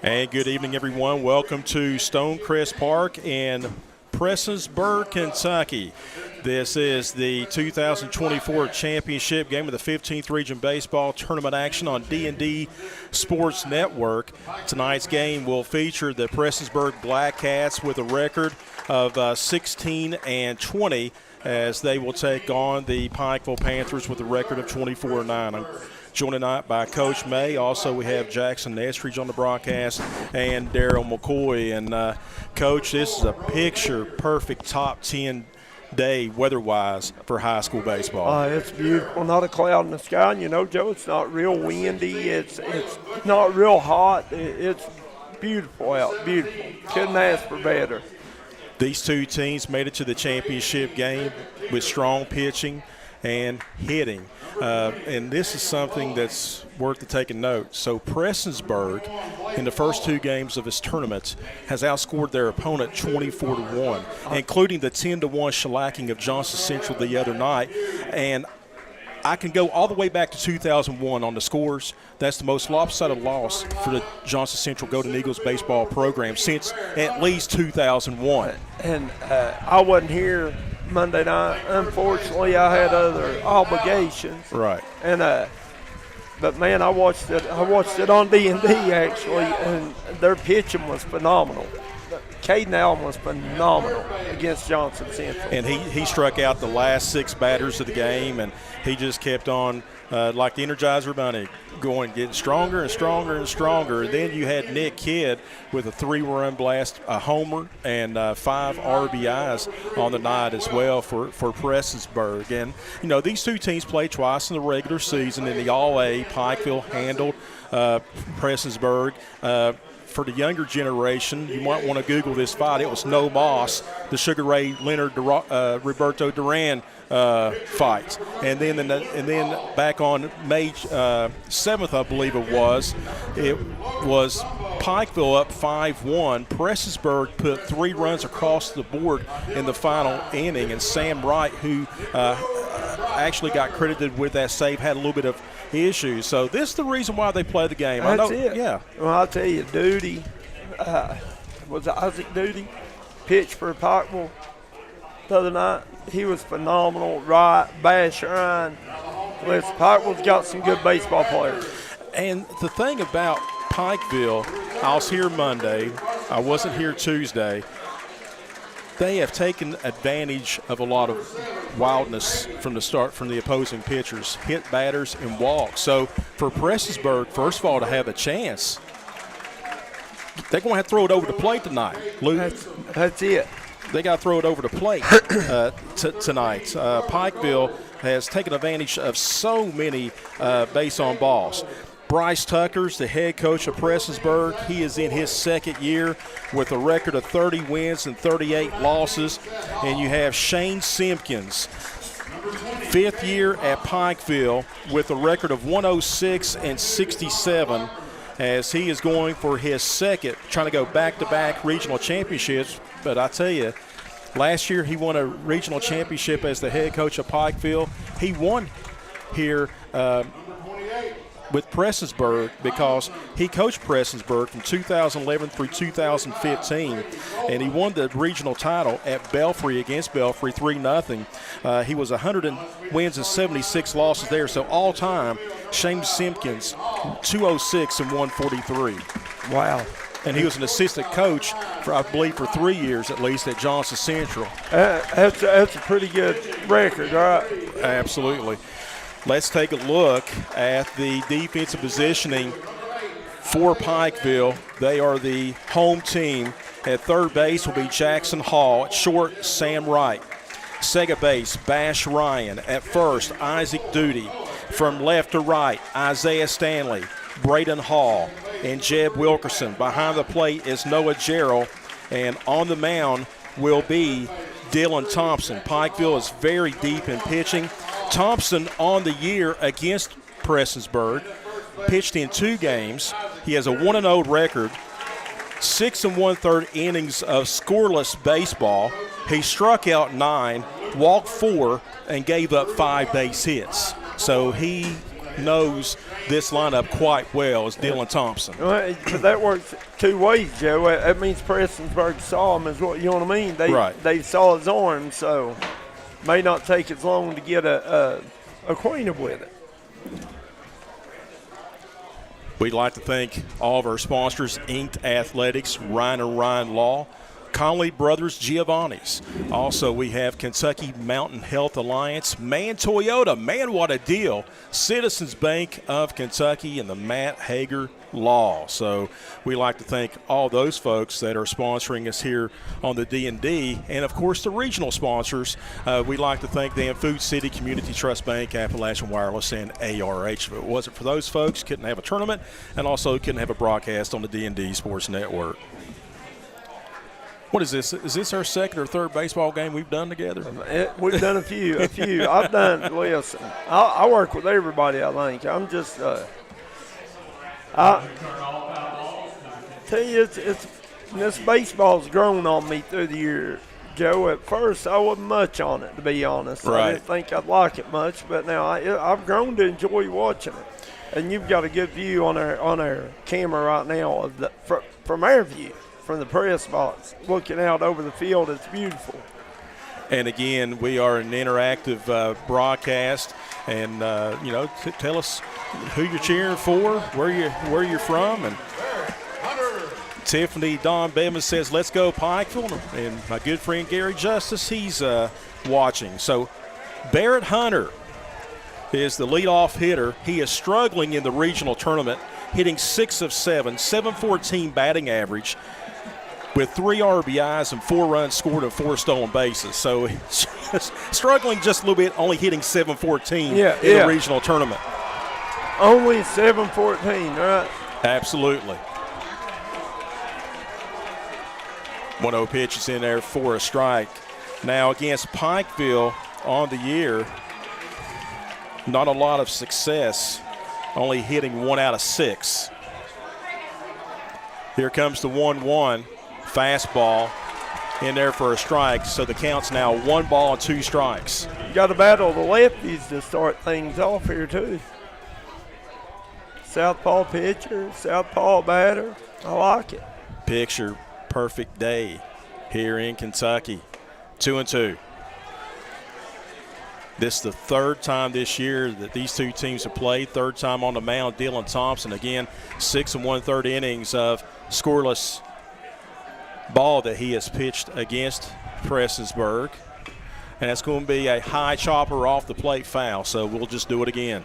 And good evening, everyone. Welcome to Stonecrest Park in Prestonsburg, Kentucky. This is the 2024 championship game of the 15th Region Baseball Tournament action on D&D Sports Network. Tonight's game will feature the Prestonsburg Black Cats with a record of 16-20 as they will take on the Pikeville Panthers with a record of 24-9. I'm joined tonight by Coach May. Also, we have Jackson Estridge on the broadcast and Darryl McCoy. And, Coach, this is a picture-perfect top 10 day weather-wise for high school baseball. It's beautiful. Not a cloud in the sky. And, you know, Joe, it's not real windy. It's not real hot. It's beautiful out. Beautiful. Couldn't ask for better. These two teams made it to the championship game with strong pitching and hitting. And this is something that's worth taking note. So Prestonsburg, in the first two games of this tournament, has outscored their opponent 24-1, including the 10-1 shellacking of Johnson Central the other night. And I can go all the way back to 2001 on the scores. That's the most lopsided loss for the Johnson Central Golden Eagles baseball program since at least 2001. And I wasn't here Monday night. Unfortunately, I had other obligations. Right. And but man, I watched it on D&D actually, and their pitching was phenomenal. Caden Allen was phenomenal against Johnson Central. And he struck out the last six batters of the game, and he just kept on like the Energizer Bunny, going, getting stronger and stronger and stronger. And then you had Nick Kidd with a 3-run blast, a homer, and 5 RBIs on the night as well for Prestonsburg. And, you know, these two teams played twice in the regular season. In the All-A, Pikeville handled Prestonsburg. For the younger generation, you might want to Google this fight. It was No Moss, the Sugar Ray Leonard Roberto Duran fight. And then back on May 7th, I believe it was Pikeville up 5-1. Prestonsburg put 3 runs across the board in the final inning, and Sam Wright, who actually got credited with that save, had a little bit of issues. So this is the reason why they play the game. That's it. Yeah. Well, I'll tell you, Duty, was it Isaac Duty, pitched for Pikeville the other night. He was phenomenal. Right, Bash Ryan. Listen, Pikeville's got some good baseball players. And the thing about Pikeville, I was here Monday. I wasn't here Tuesday. They have taken advantage of a lot of wildness from the start from the opposing pitchers, hit batters and walks. So for Prestonsburg, first of all, to have a chance, they're going to have to throw it over the plate tonight, Luke. That's it. They got to throw it over the plate tonight. Pikeville has taken advantage of so many base on balls. Bryce Tucker's the head coach of Prestonsburg. He is in his second year with a record of 30 wins and 38 losses. And you have Shane Simpkins, 5th year at Pikeville with a record of 106 and 67 as he is going for his second, trying to go back-to-back regional championships. But I tell you, last year he won a regional championship as the head coach of Pikeville. He won here with Prestonsburg because he coached Prestonsburg from 2011 through 2015, and he won the regional title at Belfry against Belfry 3-0. He was 100 wins and 76 losses there. So all time, Shane Simpkins, 206 and 143. Wow. And he was an assistant coach for, I believe, for 3 years at least at Johnson Central. That's a pretty good record, right? Absolutely. Let's take a look at the defensive positioning for Pikeville. They are the home team. At third base will be Jackson Hall. At short, Sam Wright. Second base, Bash Ryan. At first, Isaac Duty. From left to right, Isaiah Stanley, Braden Hall, and Jeb Wilkerson. Behind the plate is Noah Jarrell. And on the mound will be Dylan Thompson. Pikeville is very deep in pitching. Thompson on the year against Prestonsburg pitched in 2 games. He has a 1-0 record, 6 1/3 innings of scoreless baseball. He struck out 9, walked 4, and gave up 5 base hits. So he knows this lineup quite well is Dylan Thompson. Well, but that works two ways, Joe. That means Prestonsburg saw him, is what you know what I mean. They saw his arm, so may not take as long to get acquainted with it. We'd like to thank all of our sponsors: Inked Athletics, Ryan and Ryan Law, Conley Brothers Giovanni's. Also, we have Kentucky Mountain Health Alliance, Man Toyota, man, what a deal, Citizens Bank of Kentucky, and the Matt Hager Law. So we like to thank all those folks that are sponsoring us here on the D&D, and of course the regional sponsors. We'd like to thank them: Food City Community Trust Bank, Appalachian Wireless, and ARH. If it wasn't for those folks, couldn't have a tournament, and also couldn't have a broadcast on the D&D Sports Network. What is this? Is this our second or third baseball game we've done together? We've done a few. I've done, listen, I work with everybody, I think. I'm just, I tell you, this baseball's grown on me through the year, Joe. At first, I wasn't much on it, to be honest. Right. I didn't think I'd like it much, but now I've grown to enjoy watching it. And you've got a good view on our camera right now of from our view. From the press box, looking out over the field, it's beautiful. And again, we are an interactive broadcast, and tell us who you're cheering for, where you're from, and Tiffany Don Bevins says, "Let's go Pikeville," and my good friend Gary Justice, he's watching. So Barrett Hunter is the leadoff hitter. He is struggling in the regional tournament, hitting 6 of 7, 714 batting average, with 3 RBIs and 4 runs scored and 4 stolen bases. So he's struggling just a little bit, only hitting 714 in the regional tournament. Only 714, right? Absolutely. 1-0 pitch is in there for a strike. Now against Pikeville on the year, not a lot of success, only hitting 1 out of 6. Here comes the 1-1. Fastball in there for a strike, so the count's now 1 ball and 2 strikes. You got to battle the lefties to start things off here too. Southpaw pitcher, southpaw batter. I like it. Picture perfect day here in Kentucky. 2-2. This is the third time this year that these two teams have played. Third time on the mound. Dylan Thompson again, 6 1/3 innings of scoreless ball that he has pitched against Prestonsburg. And it's going to be a high chopper off the plate foul, so we'll just do it again.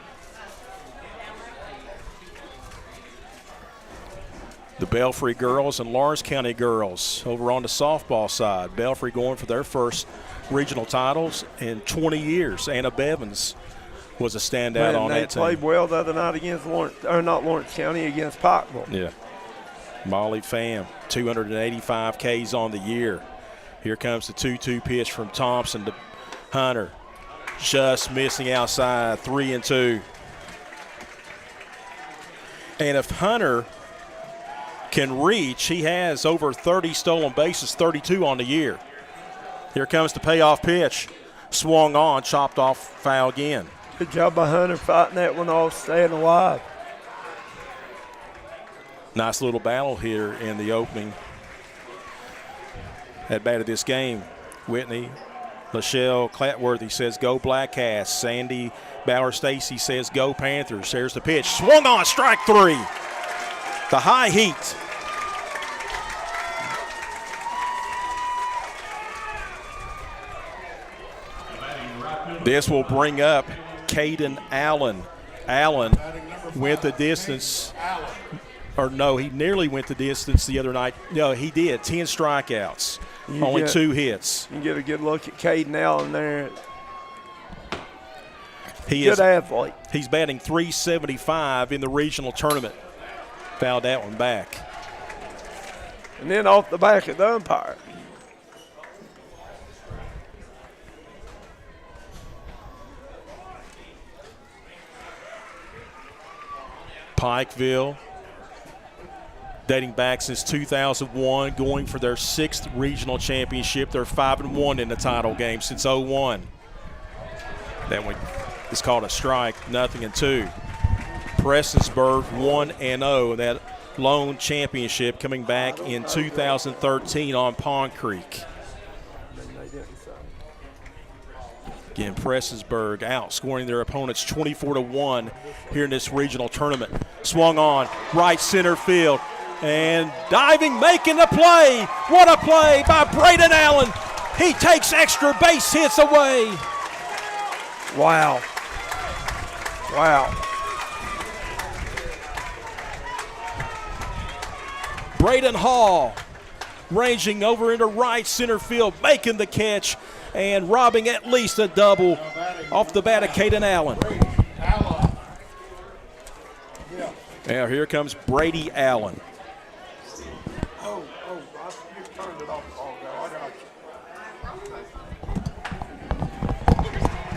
The Belfry girls and Lawrence County girls over on the softball side. Belfry going for their first regional titles in 20 years. Anna Bevins was a standout on that team. They played well the other night against Lawrence County, against Pikeville. Yeah. Molly Pham, 285 Ks on the year. Here comes the 2-2 pitch from Thompson to Hunter. Just missing outside, 3-2. And if Hunter can reach, he has over 30 stolen bases, 32 on the year. Here comes the payoff pitch. Swung on, chopped off, foul again. Good job by Hunter fighting that one off, staying alive. Nice little battle here in the opening at bat of this game. Whitney, Lachelle Clatworthy says go Black Cats. Sandy Bauer Stacy says go Panthers. There's the pitch. Swung on, strike 3. The high heat. This will bring up Caden Allen. Allen went the distance. Or no, he nearly went the distance the other night. No, he did. 10 strikeouts, only 2 hits. You get a good look at Caden Allen there. Good athlete. He's batting .375 in the regional tournament. Fouled that one back. And then off the back of the umpire. Pikeville, dating back since 2001, going for their 6th regional championship. They're 5-1 in the title game since 01. That one is called a strike, 0-2. Prestonsburg 1-0, that lone championship coming back in 2013 on Pond Creek. Again, Prestonsburg outscoring their opponents 24-1 here in this regional tournament. Swung on, right center field, and diving, making the play. What a play by Braden Allen. He takes extra base hits away. Wow. Wow. Braden Hall ranging over into right center field, making the catch and robbing at least a double off the bat of Caden Allen. Now here comes Brady Allen.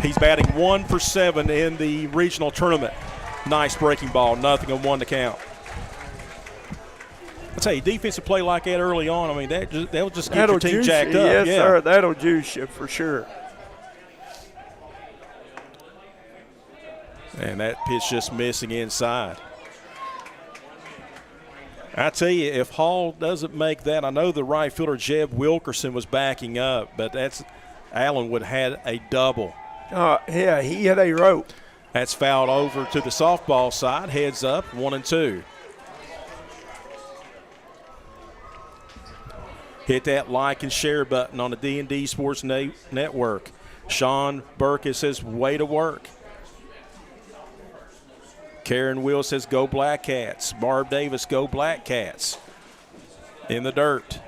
He's batting 1 for 7 in the regional tournament. Nice breaking ball, nothing on 1 to count. I tell you, defensive play like that early on, I mean, that'll just get your team jacked up. Yes, sir, that'll juice you for sure. And that pitch just missing inside. I tell you, if Hall doesn't make that, I know the right fielder Jeb Wilkerson was backing up, but Allen would have had a double. Yeah, he had a rope. That's fouled over to the softball side. Heads up, 1-2. Hit that like and share button on the D&D Sports Network. Sean Burkett says, way to work. Karen Will says, go Black Cats. Barb Davis, go Black Cats. In the dirt.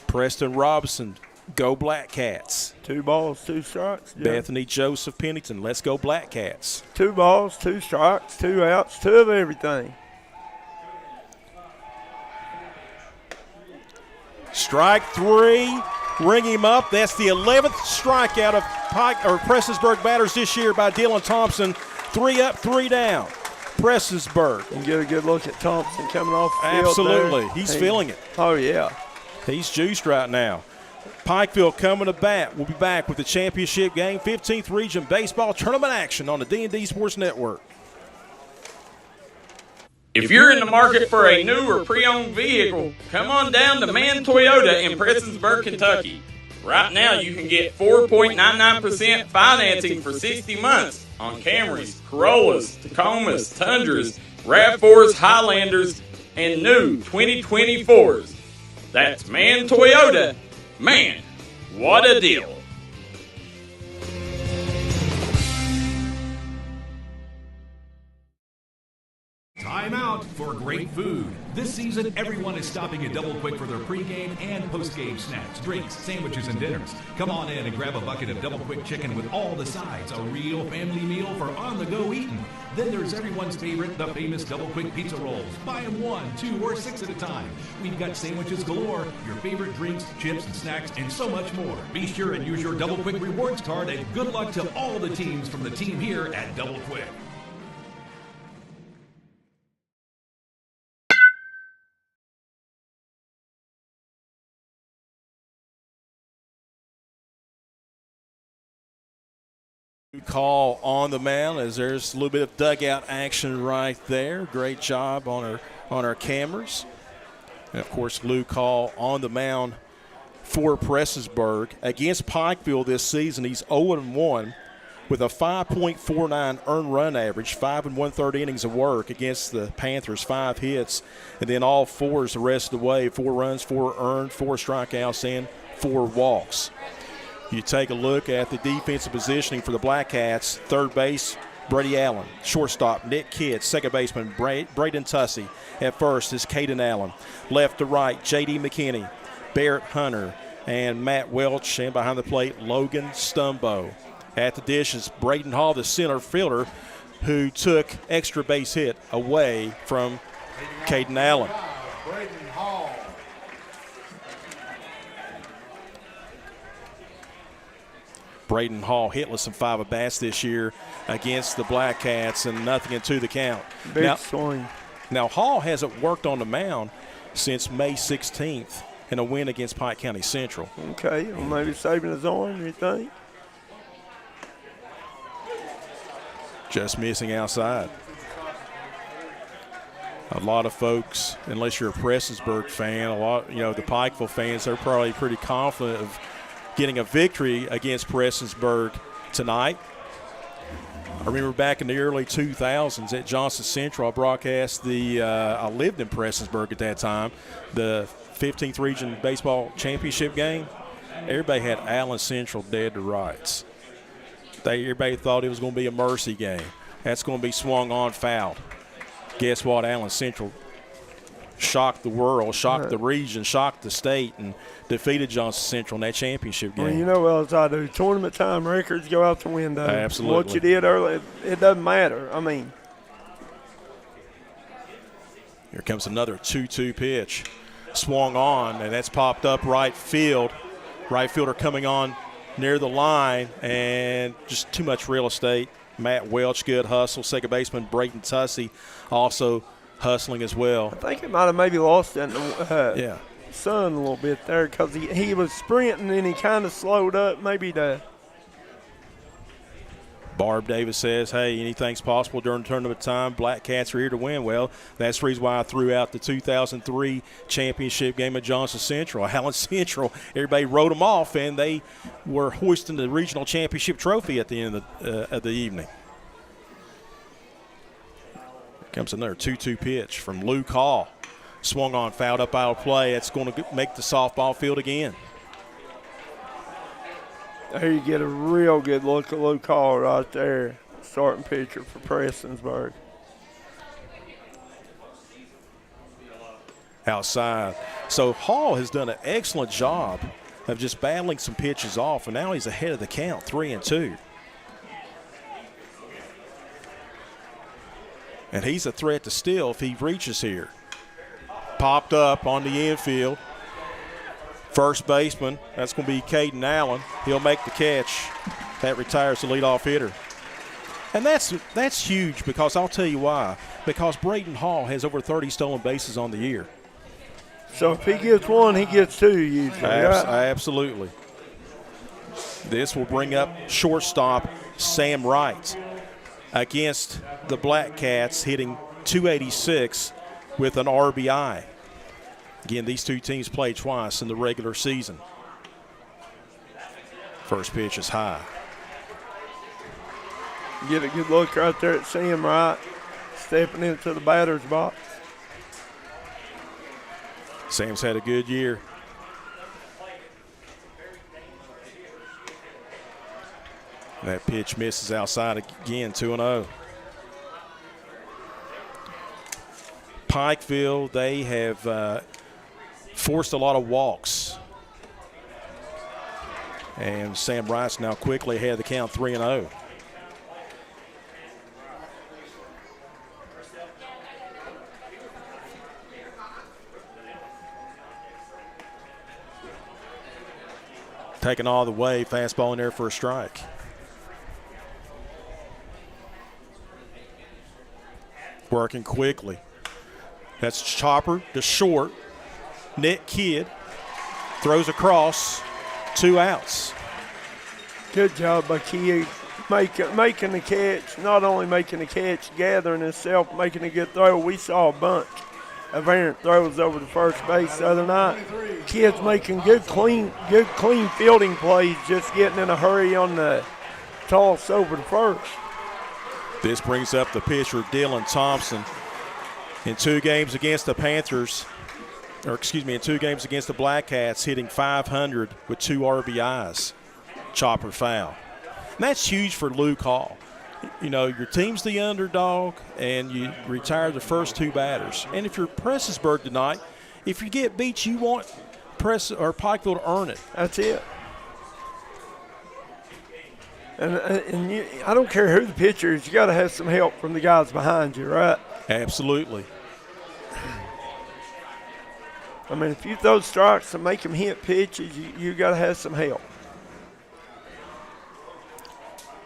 Preston Robinson, go Black Cats. 2 balls, 2 strikes. Yeah. Bethany Joseph Pennington, let's go Black Cats. 2 balls, 2 strikes, 2 outs, 2 of everything. Strike 3, ring him up. That's the 11th strikeout of Prestonsburg batters this year by Dylan Thompson. 3 up, 3 down. Prestonsburg. You get a good look at Thompson coming off the field. Absolutely. He's feeling it. Oh, yeah. He's juiced right now. Pikeville coming to bat. We'll be back with the championship game, 15th Region Baseball Tournament action on the D&D Sports Network. If you're in the market for a new or pre-owned vehicle, come on down to Mann Toyota in Prestonsburg, Kentucky. Right now, you can get 4.99% financing for 60 months on Camrys, Corollas, Tacomas, Tundras, RAV4s, Highlanders, and new 2024s. That's Mann Toyota. Man, what a deal. Time out for great food. This season, everyone is stopping at Double Quick for their pregame and postgame snacks, drinks, sandwiches, and dinners. Come on in and grab a bucket of Double Quick chicken with all the sides, a real family meal for on-the-go eating. Then there's everyone's favorite, the famous Double Quick pizza rolls. Buy them 1, 2, or 6 at a time. We've got sandwiches galore, your favorite drinks, chips, and snacks, and so much more. Be sure and use your Double Quick rewards card, and good luck to all the teams from the team here at Double Quick. Call on the mound as there's a little bit of dugout action right there. Great job on our cameras. And of course, Lou Call on the mound for Prestonsburg. Against Pikeville this season, he's 0-1 with a 5.49 earned run average, 5 1/3 innings of work against the Panthers, 5 hits, and then all 4s the rest of the way, 4 runs, 4 earned, 4 strikeouts, and 4 walks. You take a look at the defensive positioning for the Black Cats. Third base, Brady Allen. Shortstop, Nick Kidd. Second baseman, Braden Tussey. At first is Caden Allen. Left to right, J.D. McKinney, Barrett Hunter, and Matt Welch. And behind the plate, Logan Stumbo. At the dish is Braden Hall, the center fielder, who took extra base hit away from Caden Allen. Braden Hall. Braden Hall hitless in 5 at-bats this year against the Black Cats and nothing into the count. Big swing. Now, Hall hasn't worked on the mound since May 16th in a win against Pike County Central. Okay, well, maybe saving his arm, you think? Just missing outside. A lot of folks, unless you're a Prestonsburg fan, the Pikeville fans, they're probably pretty confident of getting a victory against Prestonsburg tonight. I remember back in the early 2000s at Johnson Central, I broadcast I lived in Prestonsburg at that time, the 15th Region Baseball Championship game. Everybody had Allen Central dead to rights. Everybody thought it was going to be a mercy game. That's going to be swung on, fouled. Guess what? Allen Central shocked the world, shocked the region, shocked the state, and defeated Johnson Central in that championship game. Well, you know what else I do? Tournament time records go out the window. Absolutely. What you did earlier, it doesn't matter. I mean. Here comes another 2-2 pitch. Swung on, and that's popped up right field. Right fielder coming on near the line, and just too much real estate. Matt Welch, good hustle. Second baseman Brayton Tussey also hustling as well. I think it might have maybe lost in the sun a little bit there because he was sprinting and he kind of slowed up maybe to. Barb Davis says, hey, anything's possible during tournament time. Black Cats are here to win. Well, that's the reason why I threw out the 2003 championship game at Johnson Central. Allen Central, everybody wrote them off, and they were hoisting the regional championship trophy at the end of the evening. Here comes another 2-2 pitch from Luke Hall. Swung on, fouled up out of play. That's going to make the softball field again. There you get a real good look at Luke Hall right there, starting pitcher for Prestonsburg. Outside. So Hall has done an excellent job of just battling some pitches off, and now he's ahead of the count, 3-2. And he's a threat to steal if he reaches here. Popped up on the infield. First baseman, that's going to be Caden Allen. He'll make the catch. That retires the leadoff hitter. And that's huge because I'll tell you why. Because Brayton Hall has over 30 stolen bases on the year. So if he gets one, he gets two usually, right? Absolutely. This will bring up shortstop Sam Wright against the Black Cats, hitting .286 with an RBI. Again, these two teams played twice in the regular season. First pitch is high. Get a good look right there at Sam Wright stepping into the batter's box. Sam's had a good year. That pitch misses outside again, 2-0. Pikeville, they have forced a lot of walks. And Sam Rice now quickly ahead of the count, 3-0. Taken all the way, fastball in there for a strike. Working quickly. That's chopper to short. Nick Kidd throws across, 2 outs. Good job by Kidd making the catch, not only making the catch, gathering himself, making a good throw. We saw a bunch of errant throws over the first base the other night. Kidd's making good clean fielding plays, just getting in a hurry on the toss over the first. This brings up the pitcher, Dylan Thompson. In 2 games against the Panthers, in 2 games against the Black Cats, hitting .500 with 2 RBIs. Chopper foul. And that's huge for Luke Hall. You know, your team's the underdog, and you retire the first 2 batters. And if you're Prestonsburg tonight, if you get beat, you want Pikeville to earn it. That's it. And I don't care who the pitcher is, you got to have some help from the guys behind you, right? Absolutely. I mean, if you throw strikes and make them hit pitches, you got to have some help.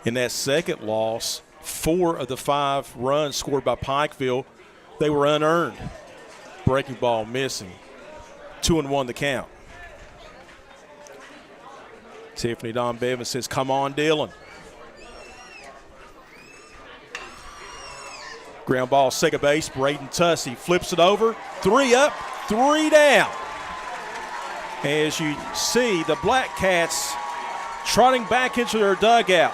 In that second loss, 4 of the 5 runs scored by Pikeville, they were unearned. Breaking ball missing. 2-1 the count. Tiffany Don Bevan says, come on, Dylan. Ground ball, second base, Braden Tussey flips it over. 3 up, 3 down. As you see, the Black Cats trotting back into their dugout.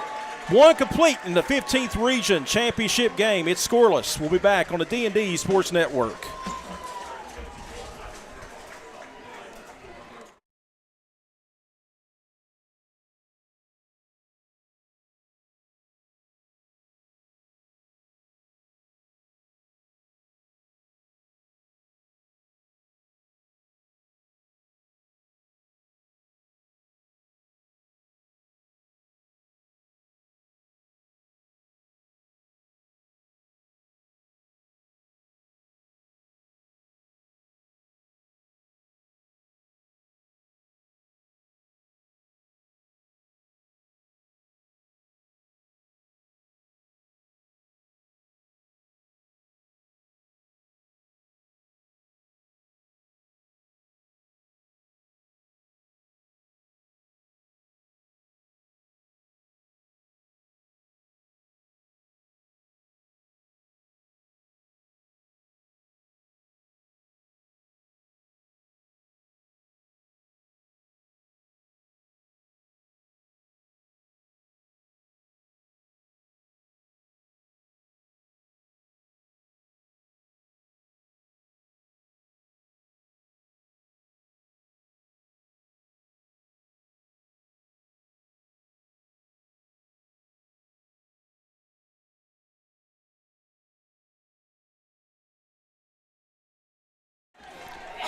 1 complete in the 15th Region Championship game. It's scoreless. We'll be back on the D&D Sports Network.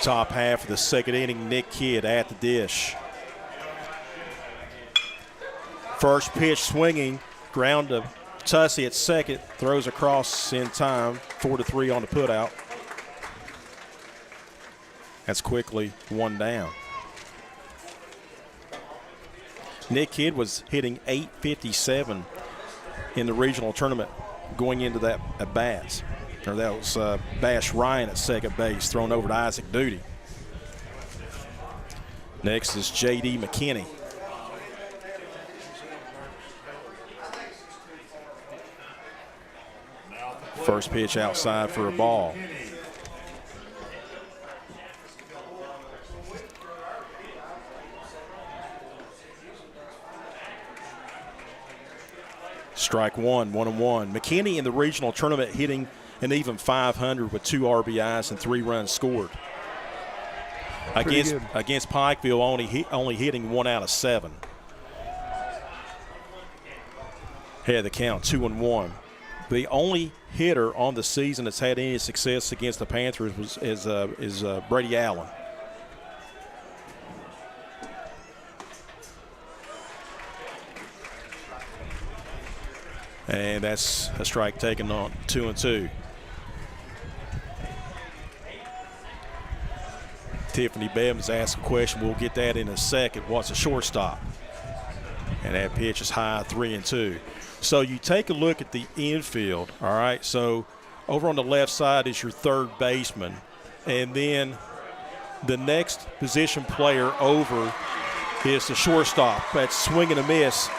Top half of the second inning, Nick Kidd at the dish. First pitch swinging, ground to Tussey at second, throws across in time, 4-3 on the putout. That's quickly 1 down. Nick Kidd was hitting .857 in the regional tournament going into that at bats. Or that was Bash Ryan at second base, thrown over to Isaac Duty. Next is J.D. McKinney. First pitch outside for a ball. Strike one, 1-1. McKinney in the regional tournament hitting an even .500 with 2 RBIs and 3 runs scored. Against Pikeville, only hitting 1 out of 7. Had the count 2-1. The only hitter on the season that's had any success against the Panthers is Brady Allen. And that's a strike taken on 2-2. Tiffany Bevins asked a question. We'll get that in a second. What's a shortstop? And that pitch is high, 3-2. So you take a look at the infield, all right? So over on the left side is your third baseman. And then the next position player over is the shortstop. That's swing and a miss,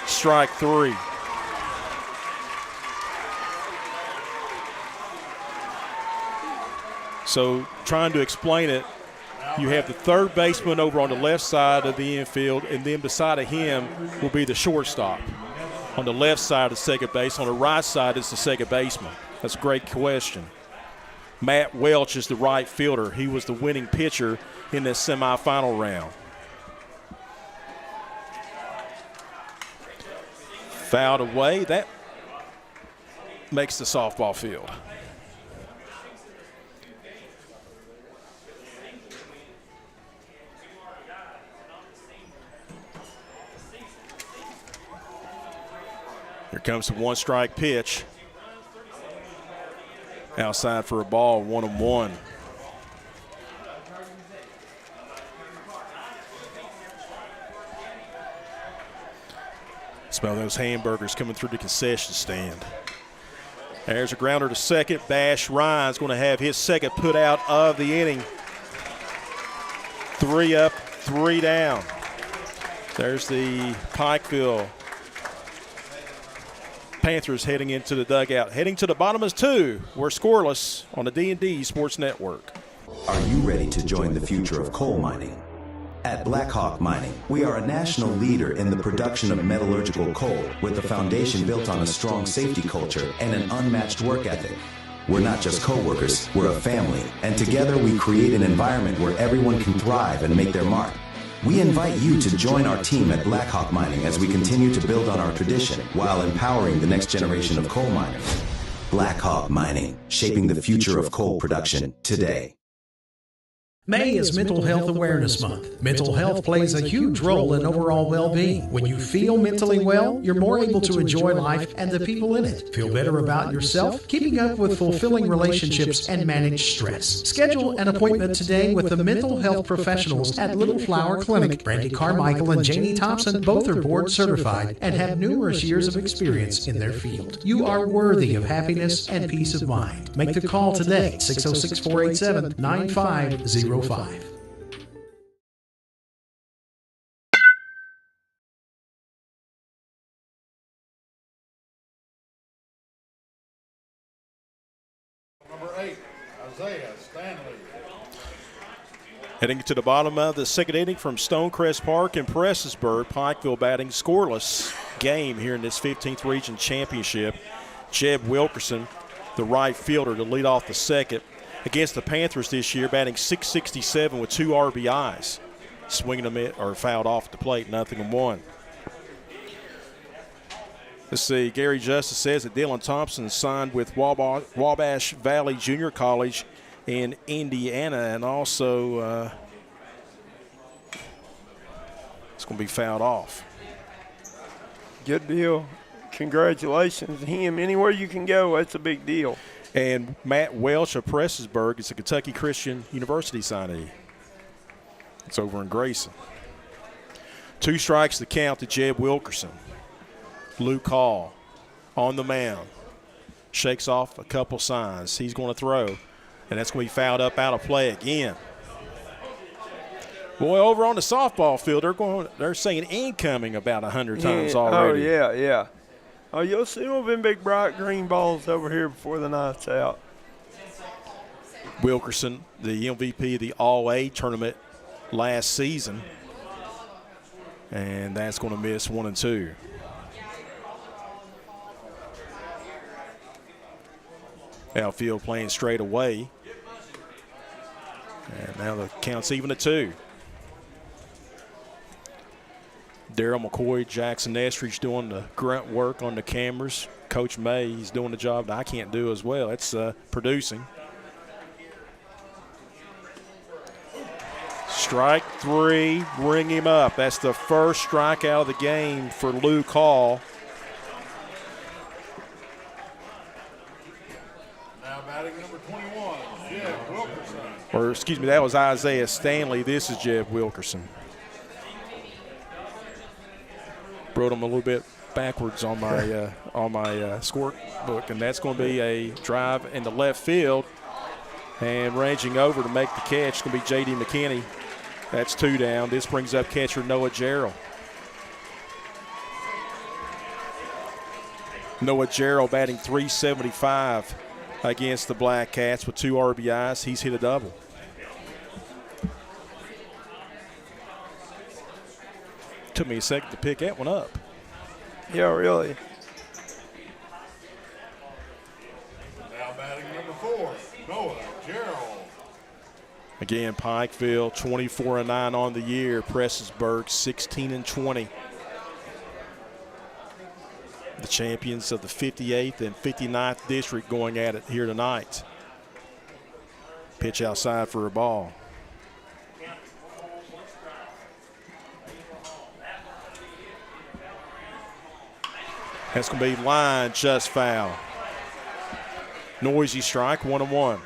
strike 3. So trying to explain it, you have the third baseman over on the left side of the infield, and then beside of him will be the shortstop. On the left side of second base, on the right side is the second baseman. That's a great question. Matt Welch is the right fielder. He was the winning pitcher in this semifinal round. Fouled away. That makes the softball field. Here comes the 1-strike pitch. Outside for a ball, 1-1. Smell those hamburgers coming through the concession stand. There's a grounder to second. Bash Ryan's going to have his second put out of the inning. 3 up, 3 down. There's the Pikeville Panthers heading into the dugout. Heading to the bottom is 2. We're scoreless on the D&D Sports Network. Are you ready to join the future of coal mining? At Blackhawk Mining, we are a national leader in the production of metallurgical coal with a foundation built on a strong safety culture and an unmatched work ethic. We're not just co-workers, we're a family, and together we create an environment where everyone can thrive and make their mark. We invite you to join our team at Blackhawk Mining as we continue to build on our tradition while empowering the next generation of coal miners. Blackhawk Mining, shaping the future of coal production today. May is Mental Health Awareness Month. Mental health plays a huge role in overall well-being. When you feel mentally well, you're more able to enjoy life and the people in it. Feel better about yourself, keeping up with fulfilling relationships, and manage stress. Schedule an appointment today with the mental health professionals at Little Flower Clinic. Brandy Carmichael and Janie Thompson both are board certified and have numerous years of experience in their field. You are worthy of happiness and peace of mind. Make the call today, 606-487-9505. Number 8, Isaiah Stanley. Heading to the bottom of the second inning from Stonecrest Park in Prestonsburg, Pikeville batting scoreless game here in this 15th Region Championship. Jeb Wilkerson, the right fielder, to lead off the second. Against the Panthers this year, batting .667 with 2 RBIs. Swinging them in, or fouled off the plate, 0-1. Let's see, Gary Justice says that Dylan Thompson signed with Wabash Valley Junior College in Indiana, and also it's going to be fouled off. Good deal. Congratulations to him. Anywhere you can go, that's a big deal. And Matt Welch of Prestonsburg is a Kentucky Christian University signee. It's over in Grayson. 2 strikes to count to Jeb Wilkerson. Luke Hall on the mound. Shakes off a couple signs. He's going to throw, and that's going to be fouled up out of play again. Boy, over on the softball field, they're saying incoming about 100 times already. Oh, yeah. Oh, you'll see one of them big bright green balls over here before the night's out. Wilkerson, the MVP of the All-A tournament last season. And that's going to miss 1 and 2. Outfield playing straight away. And now the count's even at 2. Darryl McCoy, Jackson Estridge doing the grunt work on the cameras. Coach May, he's doing the job that I can't do as well. It's producing. Strike 3, bring him up. That's the first strikeout of the game for Luke Hall. Now batting number 21, Jeb Wilkerson. Or, excuse me, that was Isaiah Stanley. This is Jeb Wilkerson. Brought him a little bit backwards on my score book, and that's going to be a drive in the left field. And ranging over to make the catch is going to be J.D. McKinney. That's 2 down. This brings up catcher Noah Jarrell. Noah Jarrell batting .375 against the Black Cats with 2 RBIs. He's hit a double. Took me a second to pick that one up. Yeah, really. Now batting number 4, Noah Jarrell. Again, Pikeville 24-9 on the year. Prestonsburg 16-20. The champions of the 58th and 59th district going at it here tonight. Pitch outside for a ball. That's going to be line just foul. Noisy strike, 1-1.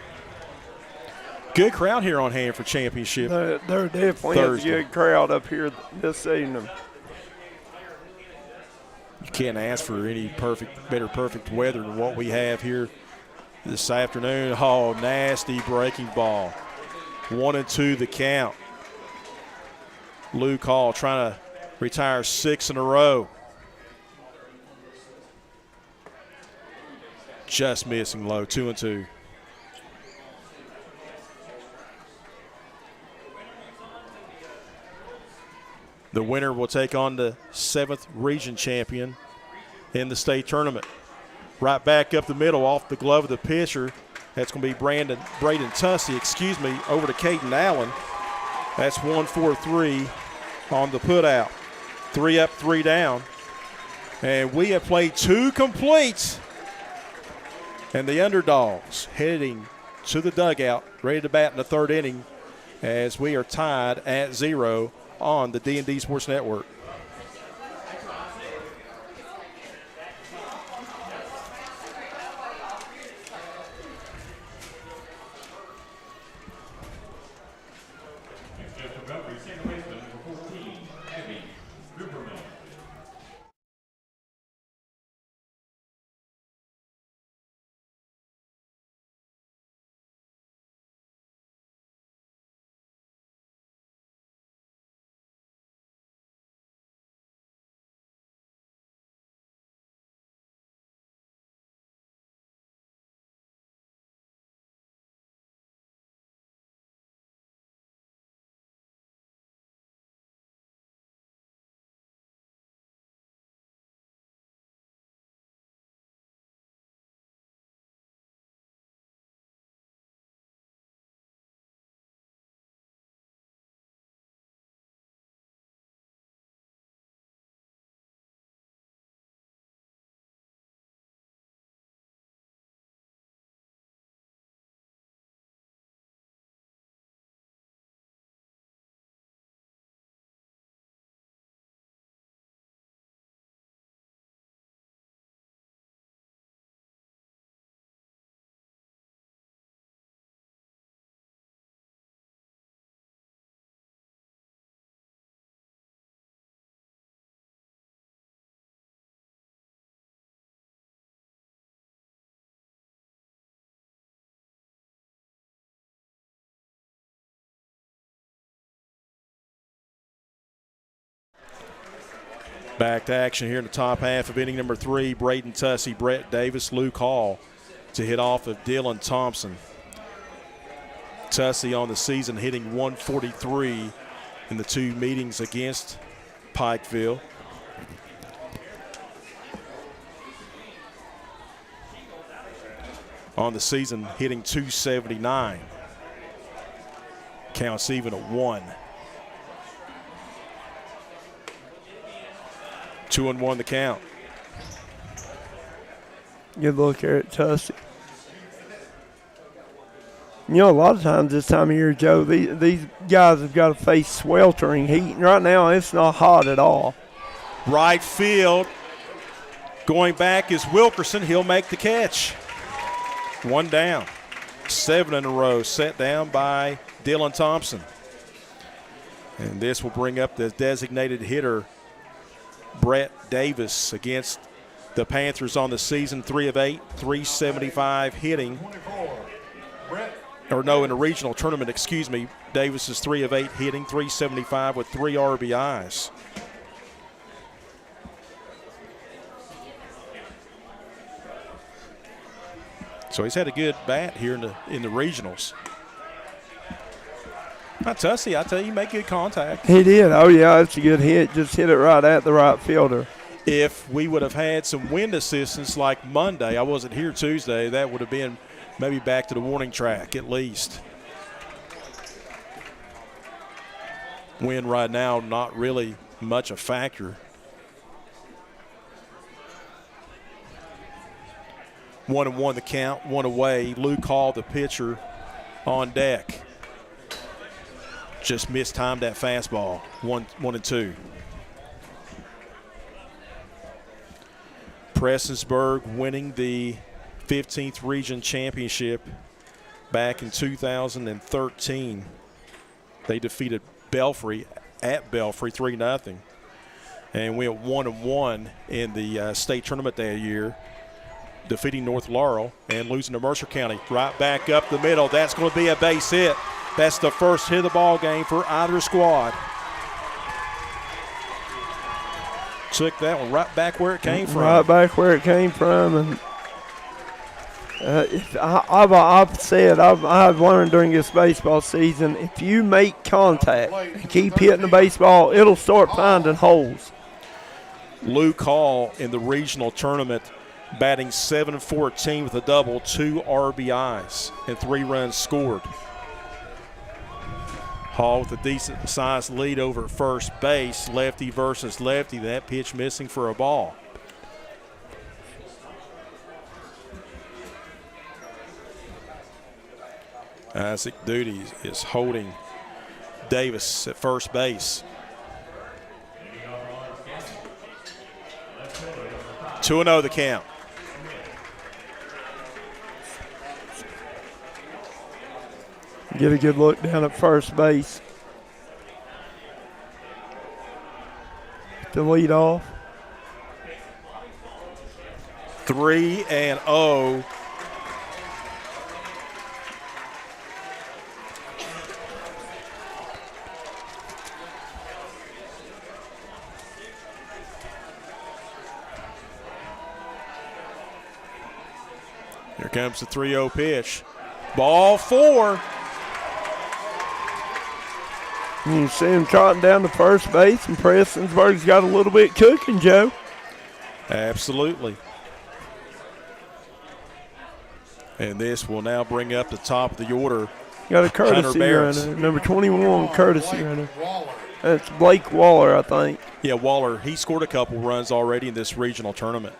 Good crowd here on hand for championship. They're definitely Thursday. a good crowd up here this evening. You can't ask for any better perfect weather than what we have here this afternoon. Oh, nasty breaking ball. 1-2 the count. Luke Hall trying to retire 6 in a row. just missing low, 2-2. The winner will take on the 7th region champion in the state tournament. Right back up the middle off the glove of the pitcher. That's going to be Braden Tussey, over to Caden Allen. That's 1-4-3 on the putout. 3 up, 3 down. And we have played 2 completes. And the underdogs heading to the dugout, ready to bat in the 3rd inning as we are tied at 0 on the D&D Sports Network. Back to action here in the top half of inning number 3. Braden Tussey, Brett Davis, Luke Hall to hit off of Dylan Thompson. Tussey on the season hitting 143 in the 2 meetings against Pikeville. On the season hitting 279. Counts even at 1. 2-1 the count. Good look here at Tussey. You know, a lot of times this time of year, Joe, these guys have got to face sweltering heat. And right now, it's not hot at all. Right field. Going back is Wilkerson. He'll make the catch. 1 down. 7 in a row set down by Dylan Thompson. And this will bring up the designated hitter, Brett Davis, against the Panthers on the season. 3 of 8, 375 hitting. In the regional tournament, Davis is 3 of 8 hitting, 375 with 3 RBIs. So he's had a good bat here in the regionals. Tussey, I tell you, make good contact. He did. Oh, yeah, it's a good hit. Just hit it right at the right fielder. If we would have had some wind assistance like Monday, I wasn't here Tuesday, that would have been maybe back to the warning track at least. Wind right now, not really much a factor. 1-1 the count, 1 away. Luke Hall, the pitcher, on deck. Just mistimed that fastball. 1-2. Prestonsburg winning the 15th Region Championship back in 2013. They defeated Belfry at Belfry 3-0 and went 1-1 in the state tournament that year, defeating North Laurel and losing to Mercer County. Right back up the middle. That's going to be a base hit. That's the first hit of the ball game for either squad. Took that one right back where it came from. Right back where it came from. And I've said, I've learned during this baseball season, if you make contact and keep hitting the baseball, it'll start finding holes. Luke Hall in the regional tournament batting .714 with a double, 2 RBIs, and 3 runs scored. Hall with a decent-sized lead over at first base, lefty versus lefty. That pitch missing for a ball. Isaac Duty is holding Davis at first base. 2-0 the count. Get a good look down at first base. The lead off. 3-0. Here comes the 3-0 pitch. Ball 4. You see him trotting down to first base, and Prestonsburg's got a little bit cooking, Joe. Absolutely. And this will now bring up the top of the order. Got a courtesy runner, number 21, courtesy runner. That's Blake Waller, I think. Yeah, Waller, he scored a couple runs already in this regional tournament.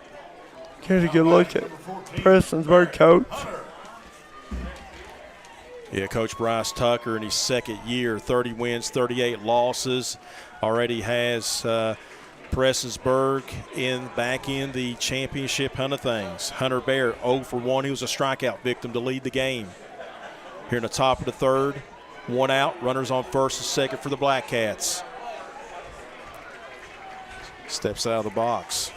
Get a good look at Prestonsburg coach. Yeah, Coach Bryce Tucker in his second year, 30 wins, 38 losses. Already has Prestonsburg back in the championship hunt of things. Hunter Barrett 0 for 1. He was a strikeout victim to lead the game. Here in the top of the third, 1 out, runners on first and second for the Black Cats. Steps out of the box.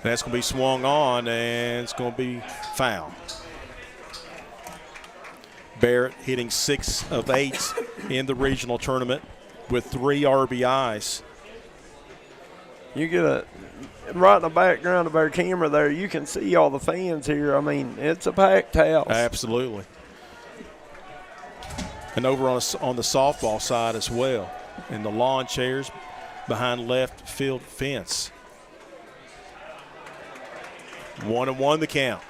That's going to be swung on, and it's going to be foul. Barrett hitting 6 of 8 in the regional tournament with 3 RBIs. You get right in the background of our camera there, you can see all the fans here. I mean, it's a packed house. Absolutely. And over on the softball side as well, in the lawn chairs behind left field fence. 1-1 the count.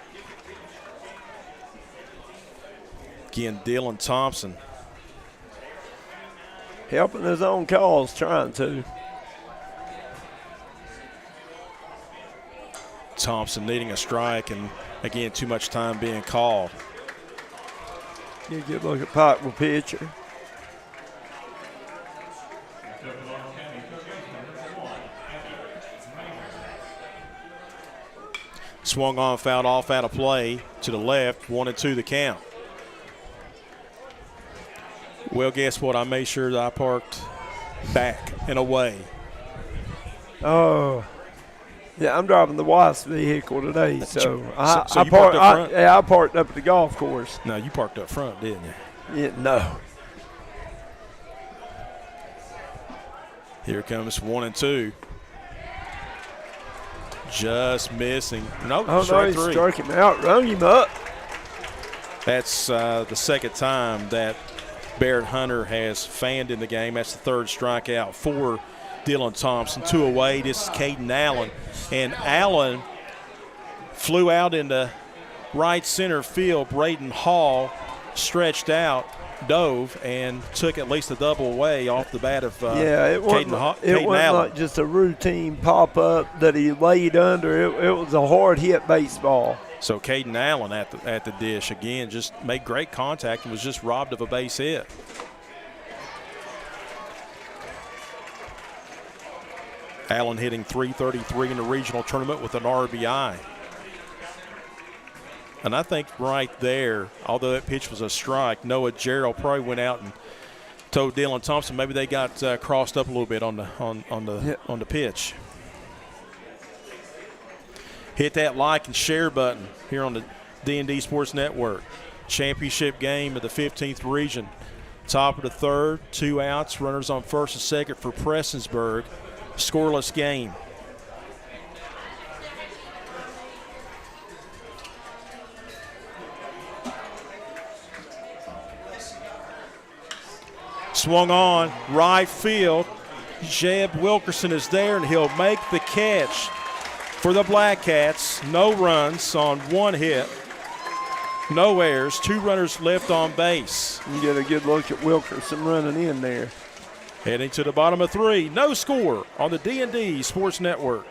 Again, Dylan Thompson. Helping his own cause, trying to. Thompson needing a strike, and again, too much time being called. You get a look at Pikeville pitcher. Swung on, fouled off, out of play to the left, 1-2 the count. Well, guess what? I made sure that I parked back and away. Oh, yeah, I'm driving the wife's vehicle today, so I you parked up front? I parked up at the golf course. No, you parked up front, didn't you? Yeah, no. Here comes 1-2. Just missing. Nope, oh, strike no, he 3. struck him out, rung him up. That's the second time that Barrett Hunter has fanned in the game. That's the third strikeout for Dylan Thompson. 2 away. This is Caden Allen. And Allen flew out into right center field. Braden Hall stretched out, dove, and took at least a double away off the bat of it wasn't Allen. Like just a routine pop-up that he laid under. It was a hard-hit baseball. So Caden Allen at the dish again, just made great contact and was just robbed of a base hit. Allen hitting .333 in the regional tournament with an RBI. And I think right there, although that pitch was a strike, Noah Darryl probably went out and told Dylan Thompson maybe they got crossed up a little bit on the pitch. Hit that like and share button here on the D&D Sports Network. Championship game of the 15th region. Top of the third, 2 outs, runners on first and second for Prestonsburg. Scoreless game. Swung on, right field. Jeb Wilkerson is there, and he'll make the catch for the Black Cats. No runs on 1 hit. No errors, 2 runners left on base. You get a good look at Wilkerson running in there. Heading to the bottom of 3. No score on the D&D Sports Network.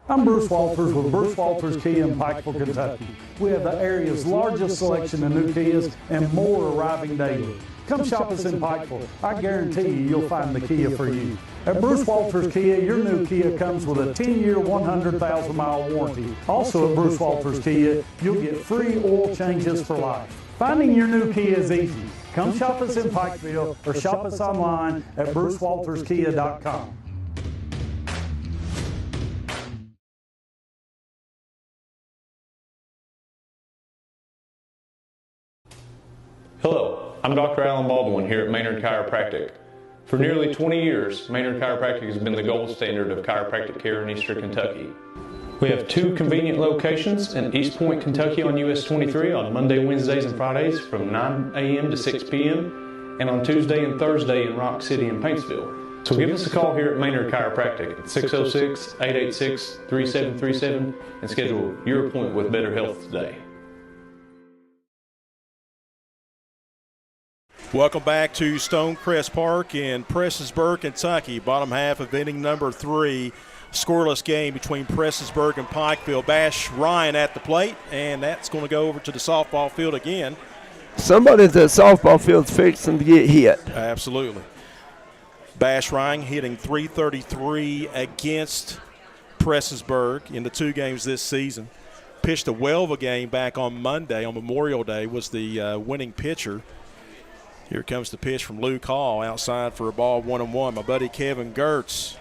I'm Bruce Walters with Bruce Walters Kia in Pikeville, Kentucky. We have the area's largest selection of new Kias and more arriving daily. Come shop us in Pikeville. I guarantee you'll find the Kia for you. At Bruce Walters Kia, your new Kia comes with a 10-year, 100,000-mile warranty. Also at Bruce Walters Kia, you'll get free oil changes for life. Finding your new Kia is easy. Come shop us in Pikeville or shop us online at brucewalterskia.com. Hello, I'm Dr. Alan Baldwin here at Maynard Chiropractic. For nearly 20 years, Maynard Chiropractic has been the gold standard of chiropractic care in Eastern Kentucky. We have 2 convenient locations in East Point, Kentucky on US 23 on Monday, Wednesdays, and Fridays from 9 a.m. to 6 p.m. and on Tuesday and Thursday in Rock City and Paintsville. So give us a call here at Maynard Chiropractic at 606-886-3737 and schedule your appointment with Better Health today. Welcome back to Stonecrest Park in Prestonsburg, Kentucky. Bottom half of inning number 3. Scoreless game between Prestonsburg and Pikeville. Bash Ryan at the plate, and that's going to go over to the softball field again. Somebody at the softball field's fixing to get hit. Absolutely. Bash Ryan hitting .333 against Prestonsburg in the 2 games this season. Pitched a well of a game back on Monday, on Memorial Day, was the winning pitcher. Here comes the pitch from Luke Hall outside for a ball 1-1. My buddy Kevin Gertz,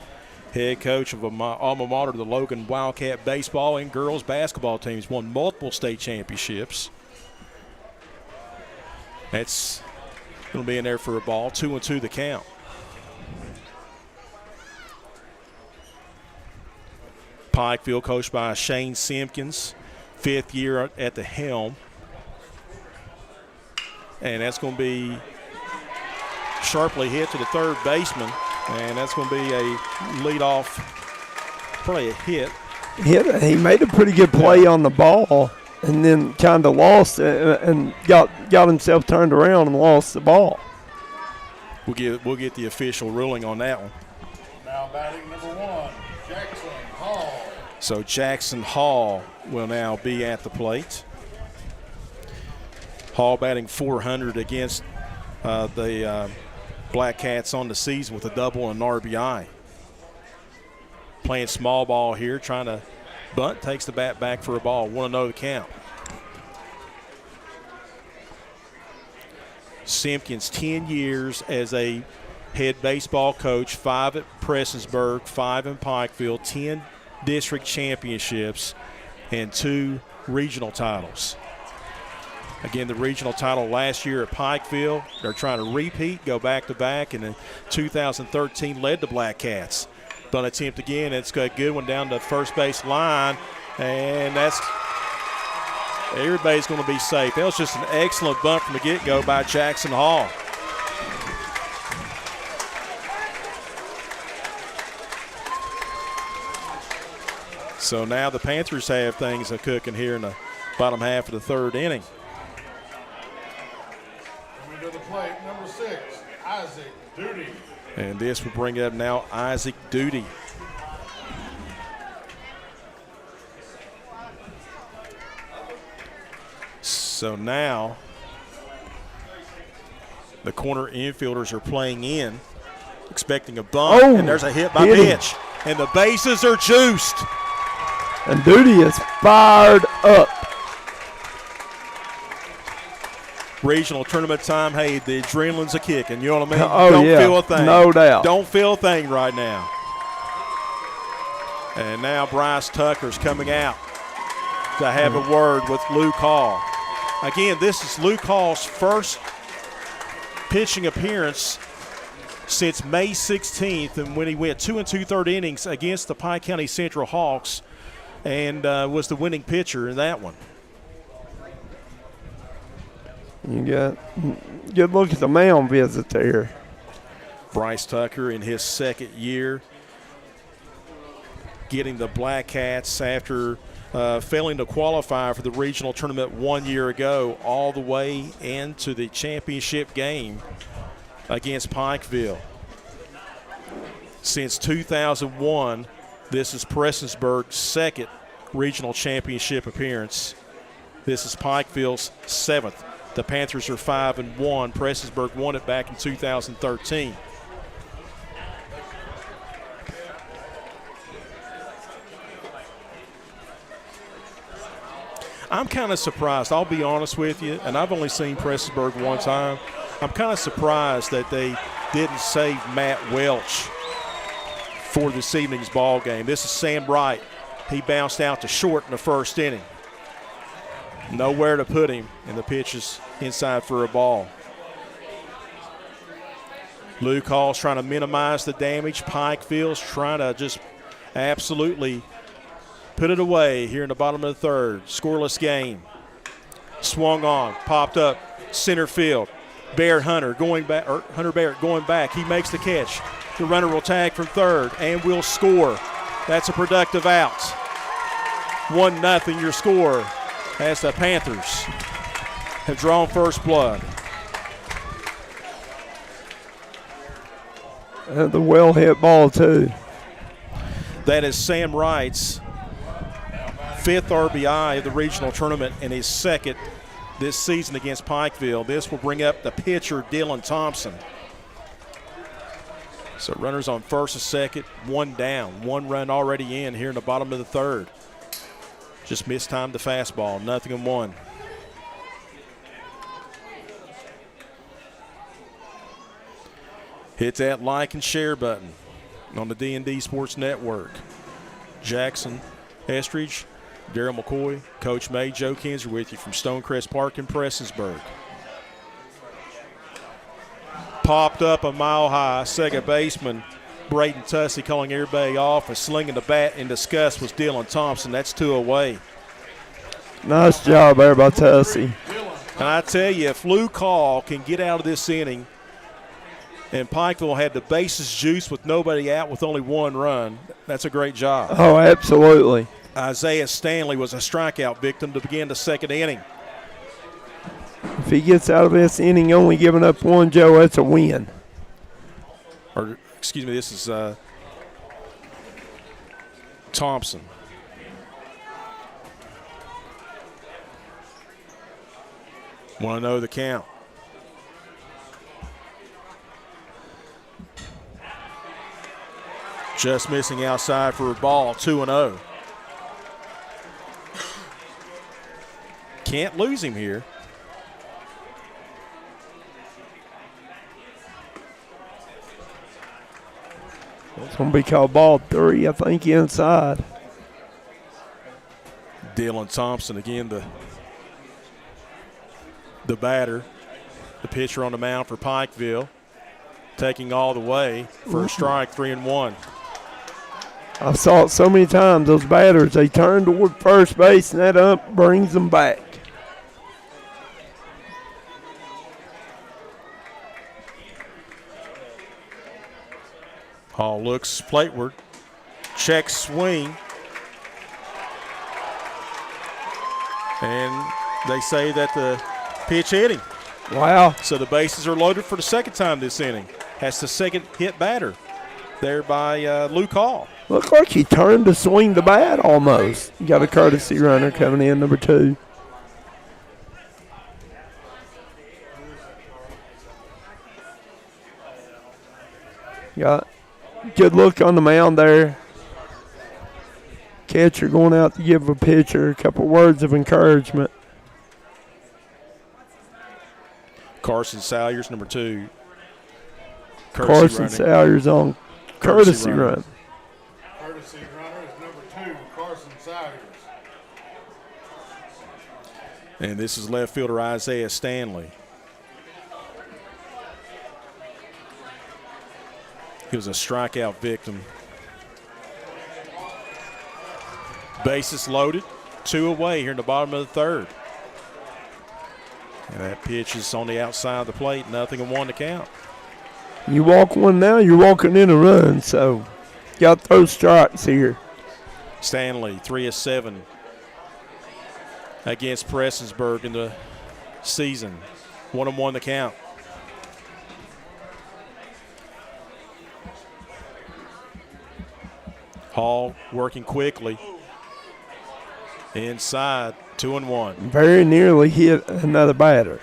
head coach of my alma mater, the Logan Wildcat baseball and girls basketball teams, won multiple state championships. That's going to be in there for a ball. 2-2 the count. Pikeville coached by Shane Simpkins, 5th year at the helm. And that's going to be sharply hit to the third baseman, and that's going to be a leadoff, probably a hit. He made a pretty good play on the ball, and then kind of lost it and got himself turned around and lost the ball. We'll get the official ruling on that one. Now batting number 1, Jackson Hall. So Jackson Hall will now be at the plate. Hall batting .400 against the Black Cats on the season with a double and an RBI. Playing small ball here, trying to bunt, takes the bat back for a ball. 1-0 the count. Simpkins, 10 years as a head baseball coach, 5 at Prestonsburg, 5 in Pikeville, 10 district championships, and 2 regional titles. Again, the regional title last year at Pikeville. They're trying to repeat, go back-to-back, and in 2013 led the Black Cats. Bunt attempt again. It's got a good one down the first base line, and that's everybody's going to be safe. That was just an excellent bunt from the get-go by Jackson Hall. So now the Panthers have things cooking here in the bottom half of the 3rd inning. To the plate, number 6, Isaac Duty. And this will bring up now Isaac Duty. So now The corner infielders are playing in, expecting a bunt, and there's a hit by pitch. And the bases are juiced. And Duty is fired up. Regional tournament time, hey, the adrenaline's a kicking, you know what I mean? Oh, Don't yeah, feel a thing. no doubt. Don't feel a thing right now. And now Bryce Tucker's coming out to have a word with Luke Hall. Again, this is Luke Hall's first pitching appearance since May 16th, and when he went 2 2/3 innings against the Pike County Central Hawks and was the winning pitcher in that one. You got good look at the mound visit there. Bryce Tucker in his second year getting the Black Cats after failing to qualify for the regional tournament 1 year ago, all the way into the championship game against Pikeville. Since 2001, this is Prestonsburg's second regional championship appearance. This is Pikeville's 7th. The Panthers are 5-1. Prestonsburg won it back in 2013. I'm kind of surprised, I'll be honest with you, and I've only seen Prestonsburg one time. I'm kind of surprised that they didn't save Matt Welch for this evening's ball game. This is Sam Wright. He bounced out to short in the first inning. Nowhere to put him, and the pitch is inside for a ball. Luke Hall's trying to minimize the damage. Pikeville's trying to just absolutely put it away here in the bottom of the third. Scoreless game. Swung on, popped up, center field. Hunter Barrett going back. He makes the catch. The runner will tag from third and will score. That's a productive out. 1-0 your score as the Panthers have drawn first blood. The well-hit ball, too. That is Sam Wright's 5th RBI of the regional tournament and his 2nd this season against Pikeville. This will bring up the pitcher, Dylan Thompson. So runners on first and second, 1 down. 1 run already in here in the bottom of the third. Just mistimed the fastball, 0-1. Hit that like and share button on the D&D Sports Network. Jackson Estridge, Darryl McCoy, Coach May, Joe Kinzer with you from Stonecrest Park in Prestonsburg. Popped up a mile high. Second baseman Braden Tussey calling everybody off and slinging the bat in disgust was Dylan Thompson. That's 2 away. Nice job there by Tussey. And I tell you, if Luke Hall can get out of this inning and Pikeville had the bases juiced with nobody out with only 1 run, that's a great job. Oh, absolutely. Isaiah Stanley was a strikeout victim to begin the second inning. If he gets out of this inning only giving up 1, Joe, that's a win. Or, excuse me, this is Thompson. Want to know the count. Just missing outside for a ball, 2-0. Can't lose him here. It's going to be called ball 3, I think, inside. Dylan Thompson, again, the batter, the pitcher on the mound for Pikeville, taking all the way for a strike, 3-1. I saw it so many times, those batters, they turn toward first base, and that ump brings them back. Hall looks plateward, checks swing, and they say that the pitch hit him. Wow. So the bases are loaded for the second time this inning. That's the second hit batter there by Luke Hall. Looked like he turned to swing the bat almost. You got a courtesy runner coming in, number 2. Got good look on the mound there. Catcher going out to give a pitcher a couple words of encouragement. Carson Salyers, number 2. Carson Salyers on courtesy run. Courtesy runner is number 2, Carson Salyers. And this is left fielder Isaiah Stanley. He was a strikeout victim. Bases loaded, 2 away here in the bottom of the 3rd. And that pitch is on the outside of the plate, 0-1 to count. You walk one now, you're walking in a run, so got those strikes here. Stanley, 3 of 7 against Prestonsburg in the season. 1-1 to count. Hall working quickly. Inside, 2-1. Very nearly hit another batter.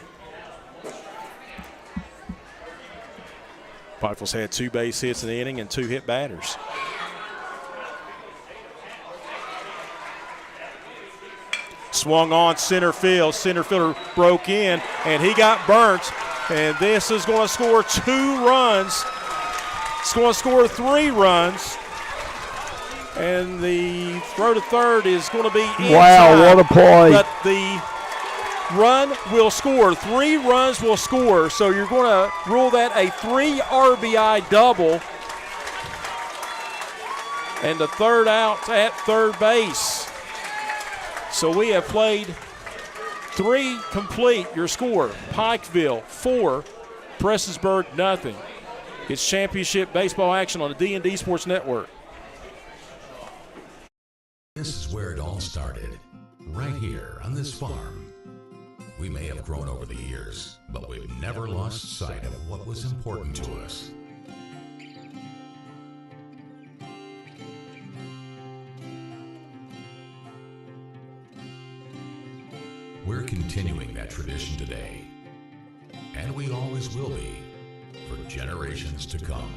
Pikeville's had 2 base hits in the inning and 2 hit batters. Swung on center field. Center fielder broke in, and he got burnt. And this is going to score 2 runs. It's going to score 3 runs. And the throw to third is going to be inside. Wow, what a play. But the run will score. 3 runs will score. So you're going to rule that a 3 RBI double. And the third out at third base. So we have played 3 complete. Your score, Pikeville 4, Prestonsburg 0. It's championship baseball action on the D&D Sports Network. This is where it all started, right here on this farm. We may have grown over the years, but we've never lost sight of what was important to us. We're continuing that tradition today, and we always will be for generations to come.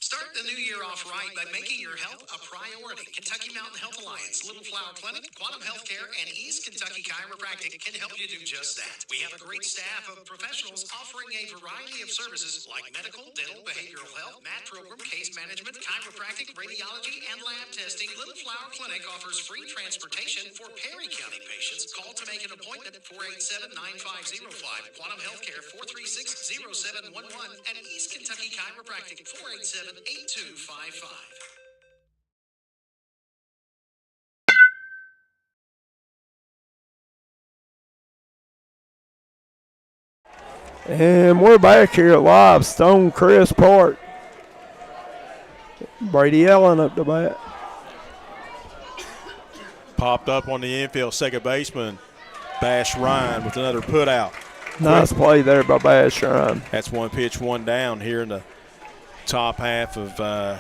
Start the new year off right by making your health a priority. Kentucky Mountain Health Alliance, Little Flower Clinic, Quantum Healthcare, and East Kentucky Chiropractic can help you do just that. We have a great staff of professionals offering a variety of services like medical, dental, behavioral health, mat program, case management, chiropractic, radiology, and lab testing. Little Flower Clinic offers free transportation for Perry County patients. Call to make an appointment, 487-9505. Quantum Healthcare, 436-0711. And East Kentucky Chiropractic, 487-8255. And we're back here at live Stonecrest Park. Brady Allen up the bat. Popped up on the infield, second baseman, Bash Ryan with another put out. Nice play there by Bash Ryan. That's 1 pitch, 1 down here in the top half of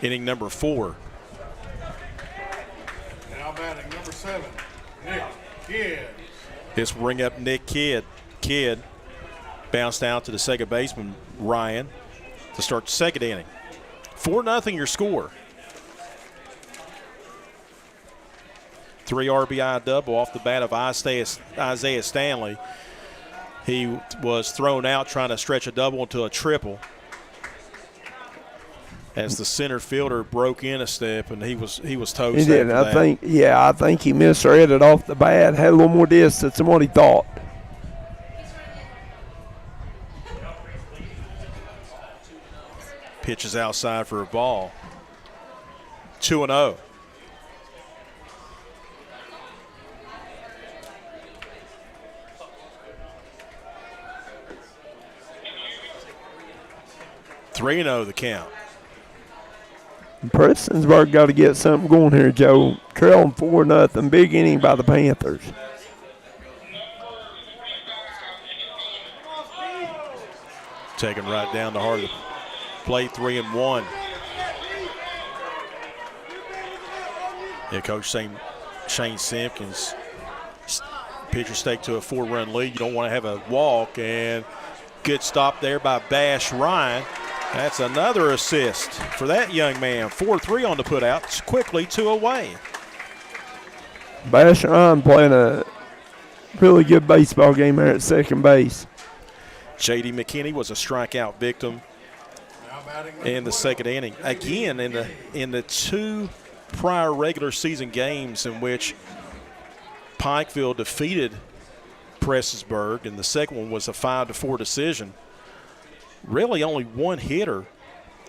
inning number 4. Now batting number 7, Nick Kidd. This will bring up Nick Kidd. Kidd bounced out to the second baseman, Ryan, to start the second inning. 4-0 your score. 3 RBI double off the bat of Isaiah Stanley. He was thrown out trying to stretch a double into a triple as the center fielder broke in a step, and he was toast. He did. I think he misread it off the bat. Had a little more distance than what he thought. Pitches outside for a ball. 2-0. The count. Prestonsburg got to get something going here, Joe. Trailing 4-0. Big inning by the Panthers. Taken right down the heart of the plate, 3-1. Yeah, Coach saying Shane Simpkins. Pitcher stake to a 4-run lead. You don't want to have a walk, and good stop there by Bash Ryan. That's another assist for that young man. 4-3 on the putout. It's quickly 2 away. Bash Ryan playing a really good baseball game there at second base. J.D. McKinney was a strikeout victim in the second inning. Again, in the 2 prior regular season games in which Pikeville defeated Prestonsburg, and the second one was a 5-4 decision. Really only one hitter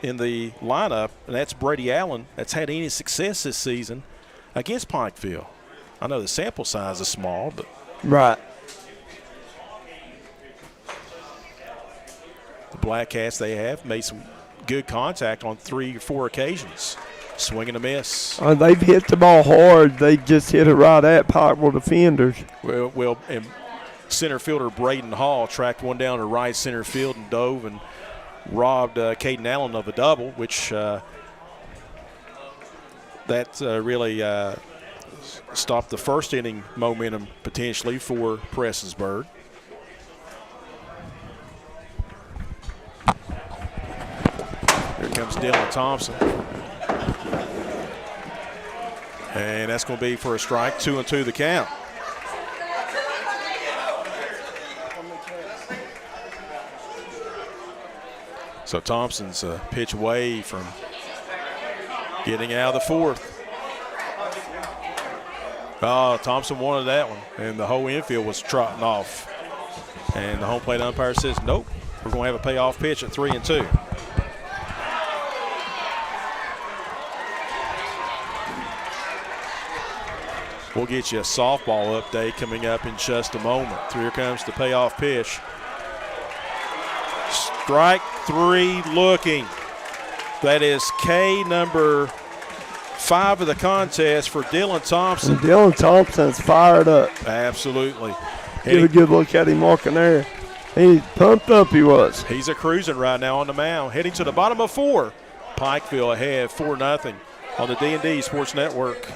in the lineup, and that's Brady Allen, that's had any success this season against Pikeville. I know the sample size is small, but right. The Black Cats, they have made some good contact on 3 or 4 occasions. Swing and a miss. They've hit the ball hard. They just hit it right at Pikeville defenders. Well, and center fielder Braden Hall tracked one down to right center field and dove and robbed Caden Allen of a double, which that really stopped the first inning momentum potentially for Prestonsburg. Here comes Dylan Thompson. And that's going to be for a strike. 2-2 the count. So Thompson's a pitch away from getting out of the 4th. Oh, Thompson wanted that one, and the whole infield was trotting off. And the home plate umpire says, nope, we're going to have a payoff pitch at 3-2. We'll get you a softball update coming up in just a moment. Here comes the payoff pitch. Strike 3 looking. That is K number 5 of the contest for Dylan Thompson. And Dylan Thompson's fired up. Absolutely. Get a good look at him walking there. He's pumped up, he was. He's a cruising right now on the mound. Heading to the bottom of 4. Pikeville ahead 4-0 on the D&D Sports Network.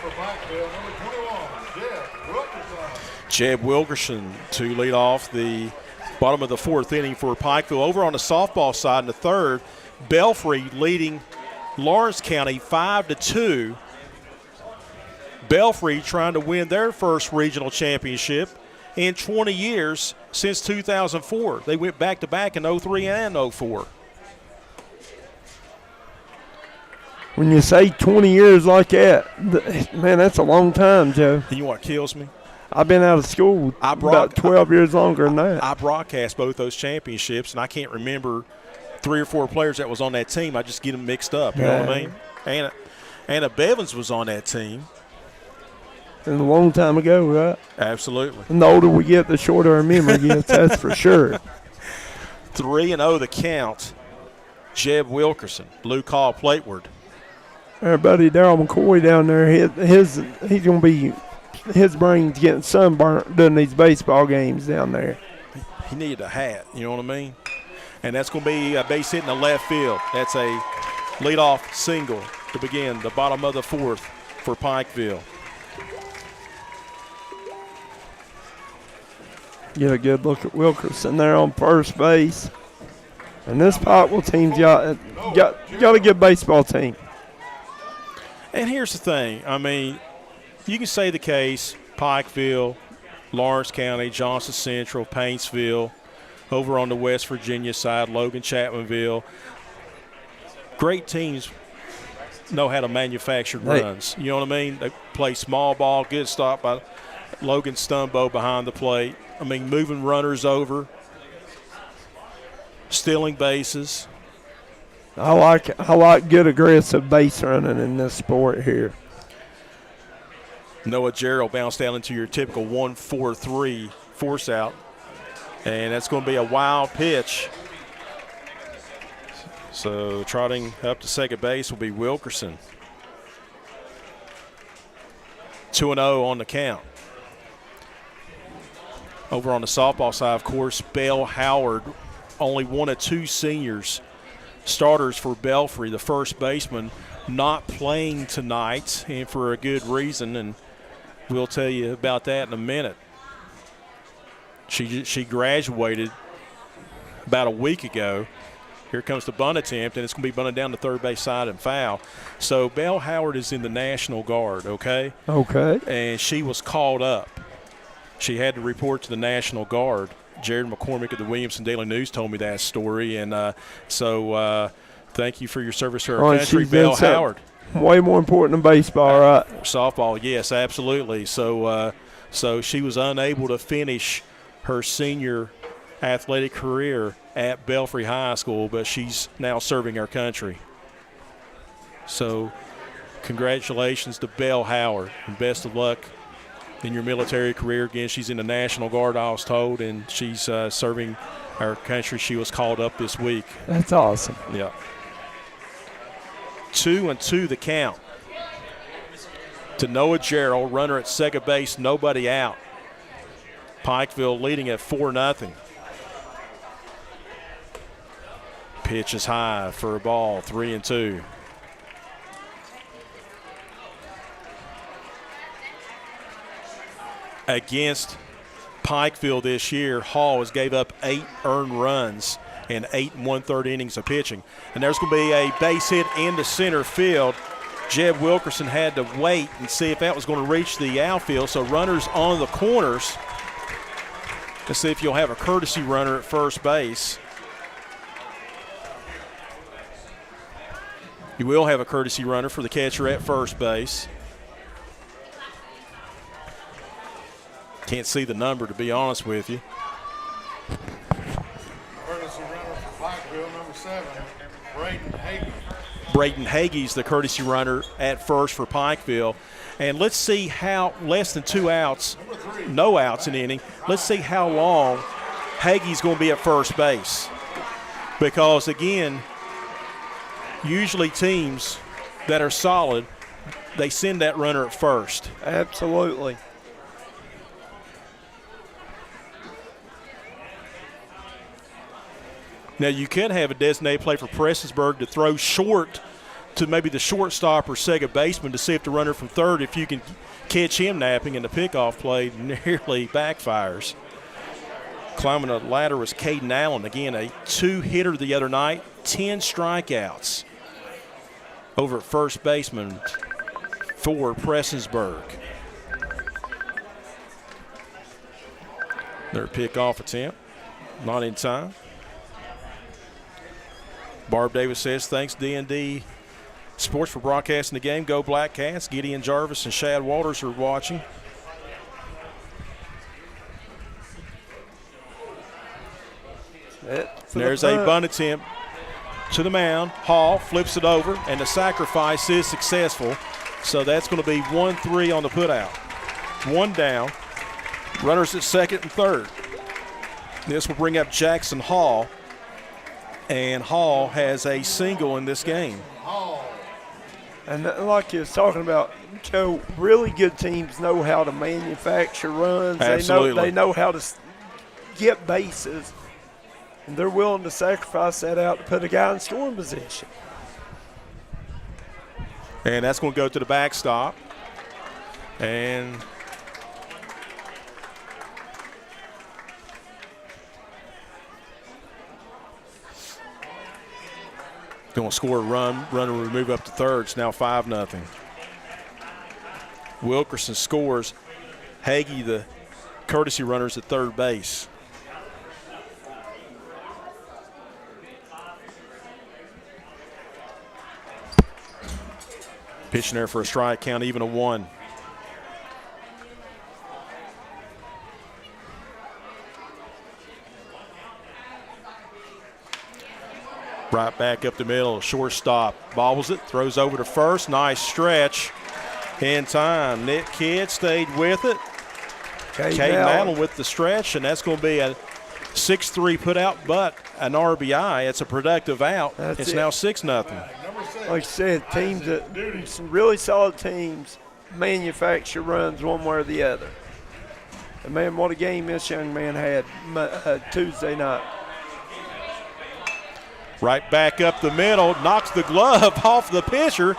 For Pikeville, number 21, Jeb Wilkerson to lead off the bottom of the 4th inning for Pikeville. Over on the softball side in the 3rd, Belfry leading Lawrence County 5-2. Belfry trying to win their first regional championship in 20 years since 2004. They went back-to-back in 03 and 04. When you say 20 years like that, man, that's a long time, Joe. You know what kills me? I've been out of school about 12 years longer than that. I broadcast both those championships, and I can't remember 3 or 4 players that was on that team. I just get them mixed up, you know what I mean? Anna Bevins was on that team. And a long time ago, right? Absolutely. And the older we get, the shorter our memory gets, that's for sure. 3-0 the count. Jeb Wilkerson, blue call plateward. Our buddy Darryl McCoy down there, he's going to be, his brain's getting sunburnt doing these baseball games down there. He needed a hat, you know what I mean? And that's going to be a base hit in the left field. That's a leadoff single to begin the bottom of the fourth for Pikeville. Get a good look at Wilkerson there on first base. And this Pikeville team's got a good baseball team. And here's the thing. I mean, you can say the case, Pikeville, Lawrence County, Johnson Central, Paintsville, over on the West Virginia side, Logan, Chapmanville. Great teams know how to manufacture runs. You know what I mean? They play small ball, good stop by Logan Stumbo behind the plate. I mean, moving runners over, stealing bases. I like good aggressive base running in this sport here. Noah Darryl bounced down into your typical 1-4-3 force out. And that's going to be a wild pitch. So trotting up to second base will be Wilkerson. 2-0 on the count. Over on the softball side, of course, Bell Howard, only one of two seniors starters for Belfry, the first baseman, not playing tonight, and for a good reason, and we'll tell you about that in a minute. She graduated about a week ago. Here comes the bunt attempt, and it's going to be bunted down the third base side and foul. So Bell Howard is in the National Guard, okay? Okay. And she was called up. She had to report to the National Guard. Jared McCormick of the Williamson Daily News told me that story, and so thank you for your service to our country, Bell Howard. Way more important than baseball, right? Softball, yes, absolutely. So she was unable to finish her senior athletic career at Belfry High School, but she's now serving our country. So congratulations to Bell Howard, and best of luck in your military career. Again, she's in the National Guard, I was told, and she's serving our country. She was called up this week. That's awesome. Yeah. 2-2 the count to Noah Darryl, runner at second base, nobody out. Pikeville leading at 4-0. Pitch is high for a ball, 3-2. Against Pikeville this year, Hall has gave up 8 earned runs in 8 1/3 innings of pitching. And there's going to be a base hit into center field. Jeb Wilkerson had to wait and see if that was going to reach the outfield. So runners on the corners. Let's see if you'll have a courtesy runner at first base. You will have a courtesy runner for the catcher at first base. Can't see the number, to be honest with you. Courtesy runner for Pikeville, number 7, Braden Hagee. Braden Hagee's the courtesy runner at first for Pikeville. And let's see how, less than 2 outs, no outs in the inning, let's see how long Hagee's going to be at first base. Because, again, usually teams that are solid, they send that runner at first. Absolutely. Now, you can have a designated play for Prestonsburg to throw short to maybe the shortstop or second baseman to see if the runner from third, if you can catch him napping, and the pickoff play nearly backfires. Climbing the ladder was Caden Allen. Again, a 2-hitter the other night, 10 strikeouts over at first baseman for Prestonsburg. Their pickoff attempt, not in time. Barb Davis says, thanks D&D Sports for broadcasting the game. Go Black Cats. Gideon Jarvis and Shad Walters are watching. There's a bunt attempt to the mound. Hall flips it over, and the sacrifice is successful. So that's going to be 1-3 on the putout. 1 down. Runners at second and third. This will bring up Jackson Hall. And Hall has a single in this game. And like you was talking about, Joe, really good teams know how to manufacture runs. Absolutely. They know how to get bases. And they're willing to sacrifice that out to put a guy in scoring position. And that's going to go to the backstop. And going to score a run and move up to third. It's now 5-0. Wilkerson scores. Hagee, the courtesy runners at third base. Pitching there for a strike count, even a 1. Right back up the middle, shortstop bobbles it, throws over to first. Nice stretch in time. Nick Kidd stayed with it. Cade Mantle with the stretch, and that's going to be a 6-3 put out, but an RBI. It's a productive out. It's now 6-0. Like I said, teams some really solid teams manufacture runs one way or the other. And man, what a game this young man had Tuesday night. Right back up the middle, knocks the glove off the pitcher.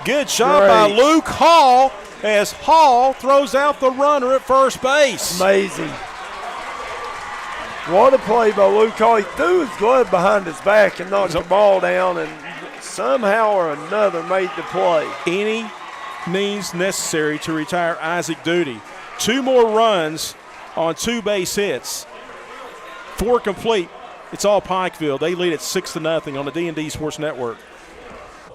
Good shot by Luke Hall as Hall throws out the runner at first base. Amazing. What a play by Luke Hall. He threw his glove behind his back and knocked the ball down and somehow or another made the play. Any means necessary to retire Isaac Duty. 2 more runs on 2 base hits. 4 complete. It's all Pikeville. They lead at 6-0 on the D&D Sports Network.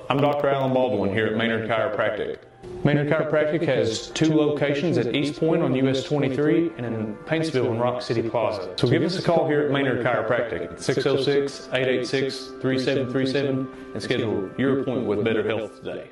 I'm Dr. Alan Baldwin here at Maynard Chiropractic. Maynard Chiropractic has 2 locations at East Point on US 23 and in Paintsville and Rock City Plaza. So give us a call here at Maynard Chiropractic at 606-886-3737 and schedule your appointment with Better Health today.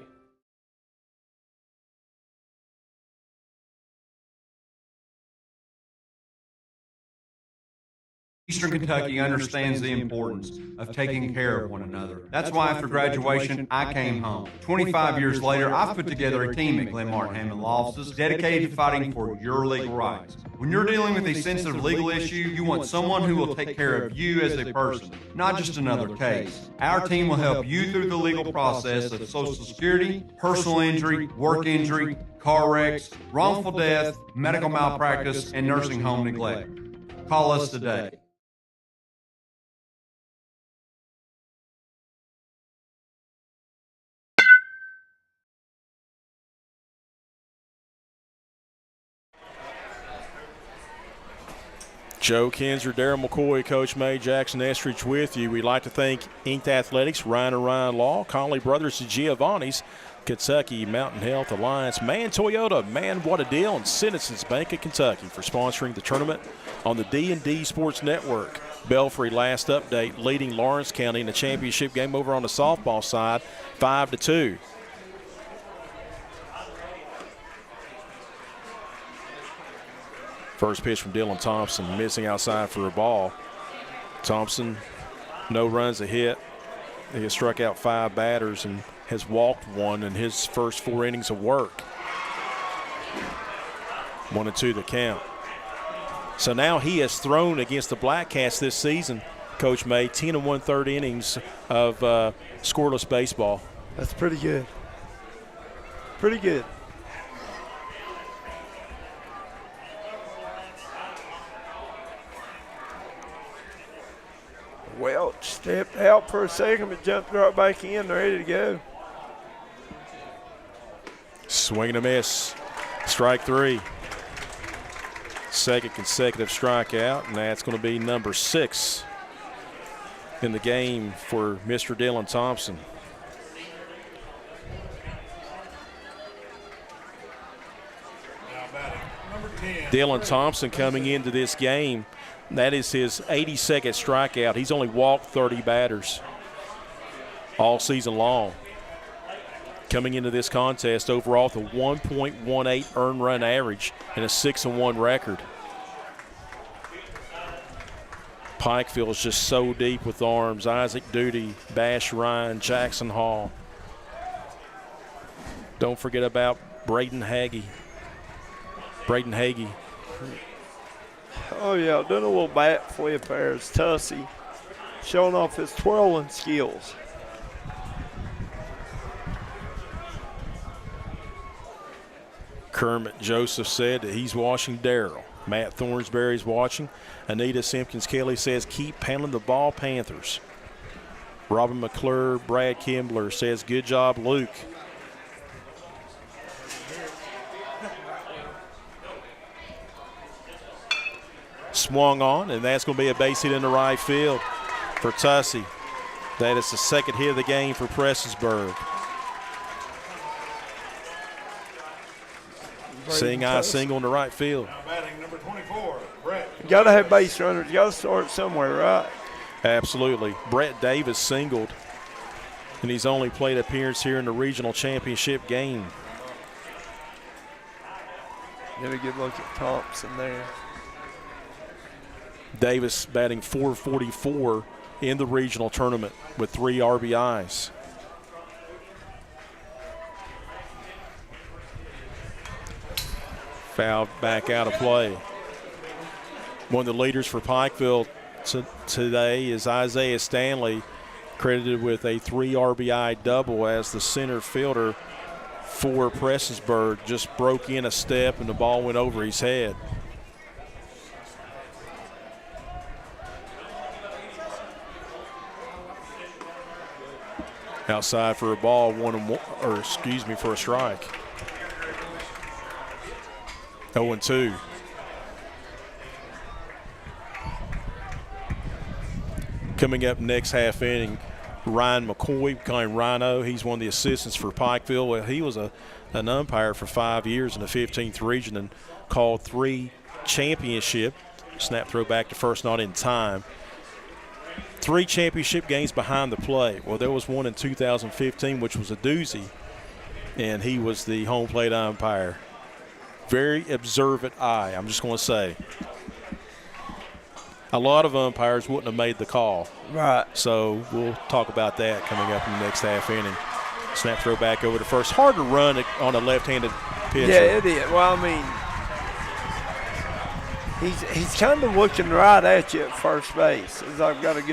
Eastern Kentucky understands the importance of taking care of one another. That's why after graduation, I came home. 25 years later, I've put together a team at Glen Martin Hammond Law Offices dedicated to fighting for your legal rights. When you're dealing with a sensitive legal issue, you want someone who will take care of you as a person, not just another case. Our team will help you through the legal process of Social Security, personal injury, work injury, car wrecks, wrongful death, medical malpractice, and nursing home neglect. Call us today. Joe Kinzer, Darryl McCoy, Coach May, Jackson Estridge with you. We'd like to thank Inked Athletics, Ryan and Ryan Law, Conley Brothers and Giovanni's, Kentucky Mountain Health Alliance, Man Toyota, Man What a Deal, and Citizens Bank of Kentucky for sponsoring the tournament on the D&D Sports Network. Belfry, last update, leading Lawrence County in the championship game over on the softball side, 5-2. First pitch from Dylan Thompson, missing outside for a ball. Thompson, no runs, a hit. He has struck out 5 batters and has walked 1 in his first 4 innings of work. 1-2 the count. So now he has thrown against the Black Cats this season, Coach May, 10 1/3 innings of scoreless baseball. That's pretty good. Pretty good. Welch stepped out for a second, but jumped right back in, ready to go. Swing and a miss. Strike 3. Second consecutive strikeout, and that's going to be number 6 in the game for Mr. Dylan Thompson. Dylan Thompson coming into this game, that is his 82nd strikeout. He's only walked 30 batters all season long. Coming into this contest overall with a 1.18 earned run average and a 6-1 record. Pikeville is just so deep with arms. Isaac Duty, Bash Ryan, Jackson Hall. Don't forget about Braden Hagee. Oh, yeah, doing a little bat flip there is Tussey, showing off his twirling skills. Kermit Joseph said that he's watching Darryl. Matt Thornsberry's watching. Anita Simpkins-Kelly says, keep handling the ball, Panthers. Robin McClure, Brad Kimbler says, good job, Luke. Swung on, and that's going to be a base hit into right field for Tussey. That is the second hit of the game for Prestonsburg. Seeing eye single in the right field. Now batting number 24, Brett. You got to have base runners. You got to start somewhere, right? Absolutely. Brett Davis singled, and he's only played appearance here in the regional championship game. Get a good look at Thompson there. Davis batting .444 in the regional tournament with 3 RBIs. Fouled back out of play. One of the leaders for Pikeville today is Isaiah Stanley, credited with a 3 RBI double as the center fielder for Prestonsburg just broke in a step and the ball went over his head. Outside for a ball, for a strike. 0-2. Coming up next half inning, Ryan McCoy, becoming Rhino. He's one of the assistants for Pikeville. Well, he was an umpire for 5 years in the 15th region and called 3 championship. Snap throw back to first, not in time. 3 championship games behind the plate. Well, there was one in 2015, which was a doozy, and he was the home plate umpire. Very observant eye, I'm just going to say. A lot of umpires wouldn't have made the call. Right. So we'll talk about that coming up in the next half inning. Snap throw back over to first. Hard to run on a left-handed pitcher. Yeah, it is. Well, I mean, he's kind of looking right at you at first base. As we got a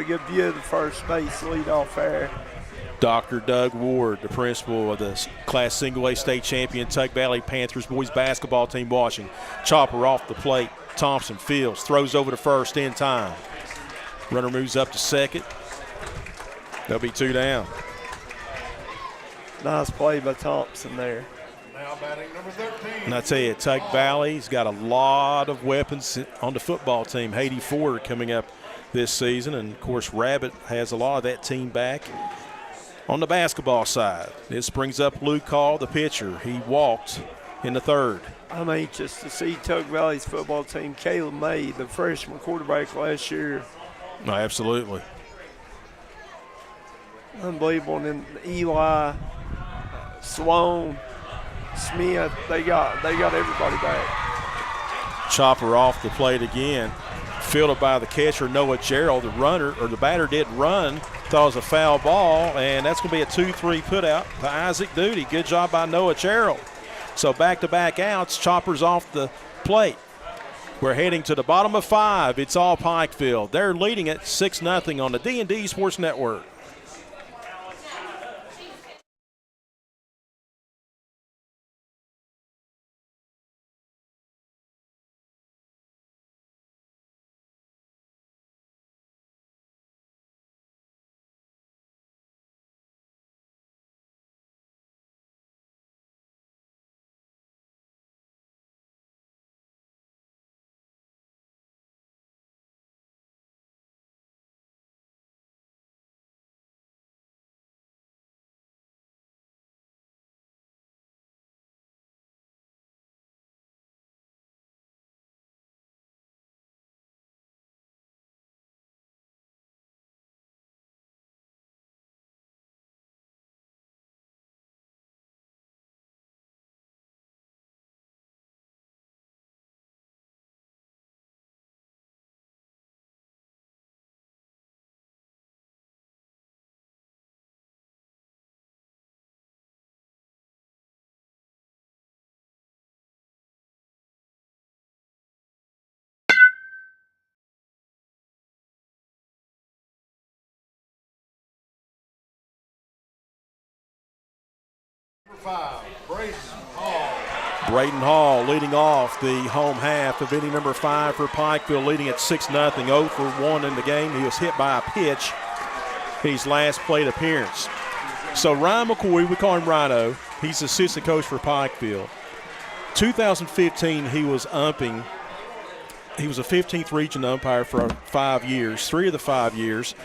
good view of the first base leadoff there. Dr. Doug Ward, the principal of the Class Single A state champion Tug Valley Panthers boys basketball team watching. Chopper off the plate. Thompson fields, throws over to first in time. Runner moves up to second. There'll be 2 down. Nice play by Thompson there. Now batting number 13. And I tell you, Tug Valley's got a lot of weapons on the football team. Haiti Ford coming up this season, and of course Rabbit has a lot of that team back. On the basketball side, this brings up Luke Hall, the pitcher. He walked in the 3rd. I'm anxious to see Tug Valley's football team. Caleb May, the freshman quarterback last year. No, absolutely. Unbelievable. And then Eli, Sloan, Smith, they got everybody back. Chopper off the plate again. Fielded by the catcher, Noah Gerald. The batter didn't run. Thought it was a foul ball, and that's going to be a 2-3 put out to Isaac Duty. Good job by Noah Gerald. So back-to-back outs, Chopper's off the plate. We're heading to the bottom of 5. It's all Pikeville. They're leading it 6-0 on the D&D Sports Network. Number 5, Brace Hall. Braden Hall leading off the home half of inning number 5 for Pikeville, leading at 6-0, 0 for 1 in the game. He was hit by a pitch his last plate appearance. So Ryan McCoy, we call him Rhino, he's assistant coach for Pikeville. 2015, he was umping. He was a 15th region umpire for 5 years. 3 of the 5 years,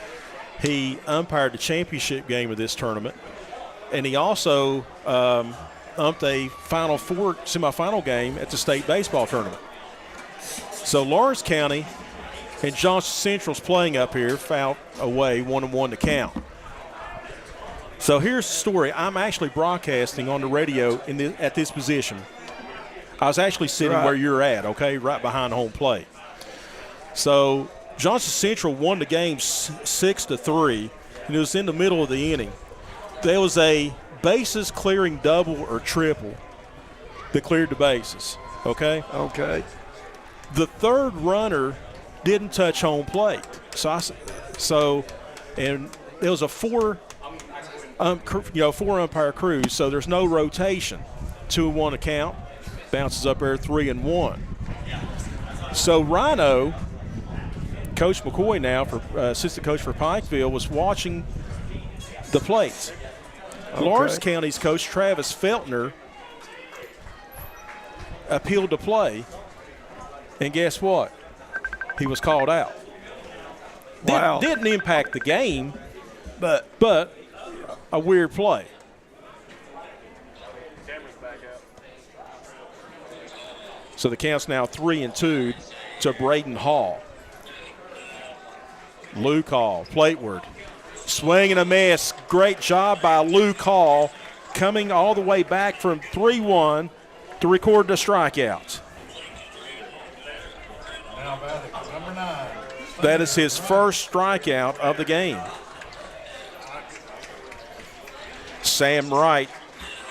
he umpired the championship game of this tournament. And he also umped a Final Four semifinal game at the state baseball tournament. So Lawrence County and Johnson Central's playing up here, fouled away, 1-1 to count. So here's the story. I'm actually broadcasting on the radio at this position. I was actually sitting where you're at, okay, right behind home plate. So Johnson Central won the game 6-3, and it was in the middle of the inning. There was a bases clearing double or triple that cleared the bases, okay? Okay. The third runner didn't touch home plate. And it was a four umpire cruise, so there's no rotation. 2-1 to count. Bounces up there 3-1. So Rhino, Coach McCoy now, for assistant coach for Pikeville, was watching the plates. Okay. Lawrence County's coach Travis Feltner appealed to play, and guess what? He was called out. Wow. Didn't impact the game, but a weird play. So the count's now 3-2 to Braden Hall. Luke Hall, plateward. Swing and a miss. Great job by Luke Hall, coming all the way back from 3-1 to record the strikeout. Now batting, number 9. That is his first strikeout of the game. Sam Wright,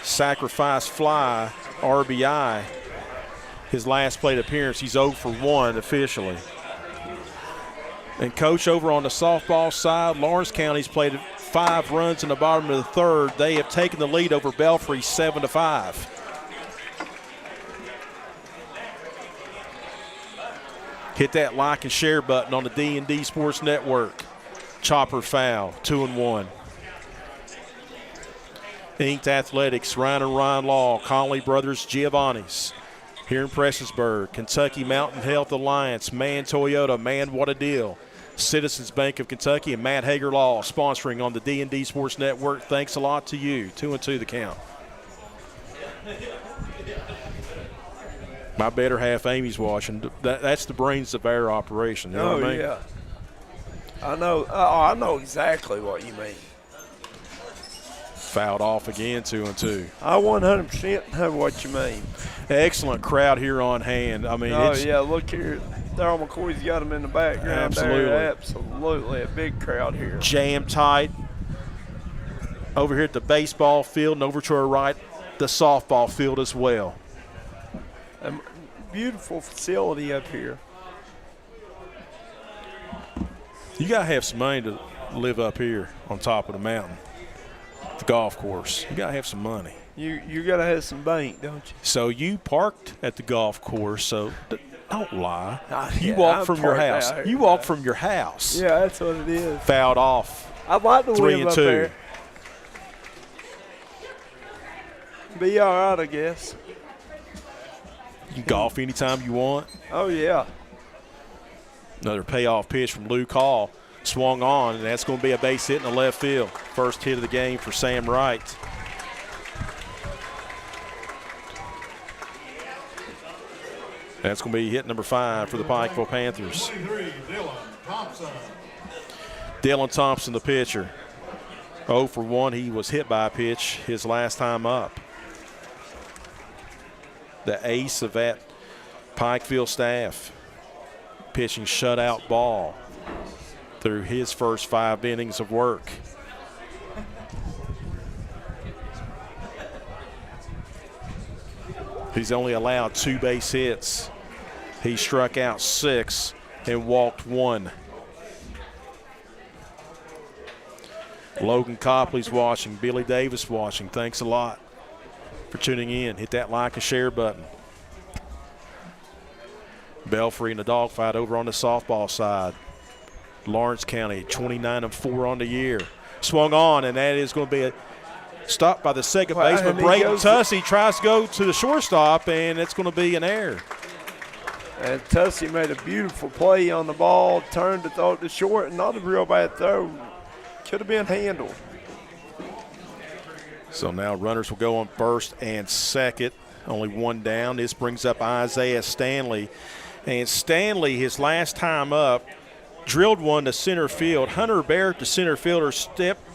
sacrifice fly, RBI. His last plate appearance, he's 0 for 1 officially. And Coach, over on the softball side, Lawrence County's played 5 runs in the bottom of the third. They have taken the lead over Belfry 7-5. Hit that like and share button on the D&D Sports Network. Chopper foul, 2-1. Inked Athletics, Ryan and Ryan Law, Conley Brothers Giovanni's. Here in Prestonsburg, Kentucky Mountain Health Alliance, Man Toyota, Man What a Deal. Citizens Bank of Kentucky and Matt Hager Law sponsoring on the D&D Sports Network. Thanks a lot to you. 2-2 the count. My better half, Amy's watching. That's the brains of our operation. You know what I mean? Yeah. I know. I know exactly what you mean. Fouled off again, 2-2. I 100% know what you mean. Excellent crowd here on hand. I mean, yeah, look here. Darryl McCoy's got him in the background. Absolutely. There. Absolutely. A big crowd here. Jam tight. Over here at the baseball field and over to our right, the softball field as well. A beautiful facility up here. You got to have some money to live up here on top of the mountain. The golf course. You got to have some money. You got to have some bank, don't you? So you parked at the golf course, so don't lie. You Yeah, walked I'm from your parked house. out here. You walked from your house. Yeah, that's what it is. Fouled off. I'd like to live 3-2. up there. Be all right, I guess. You can golf anytime you want. Oh, yeah. Another payoff pitch from Luke Hall. Swung on, and that's going to be a base hit in the left field. First hit of the game for Sam Wright. That's going to be hit number 5 for the Pikeville Panthers. 23, Dylan Thompson. Dylan Thompson, the pitcher. 0 for 1. He was hit by a pitch his last time up. The ace of that Pikeville staff. Pitching shutout ball through his first 5 innings of work. He's only allowed 2 base hits. He struck out 6 and walked 1. Logan Copley's watching. Billy Davis watching. Thanks a lot for tuning in. Hit that like and share button. Belfry in the dogfight over on the softball side. Lawrence County 29-4 on the year. Swung on, and that is going to be a stop by the second baseman. Brayton Tussey tries to go to the shortstop, and it's going to be an error. And Tussey made a beautiful play on the ball, turned to throw it to short, and not a real bad throw. Could have been handled. So now runners will go on first and second. Only one down. This brings up Isaiah Stanley. And Stanley, his last time up, drilled one to center field. Hunter Barrett, the center fielder,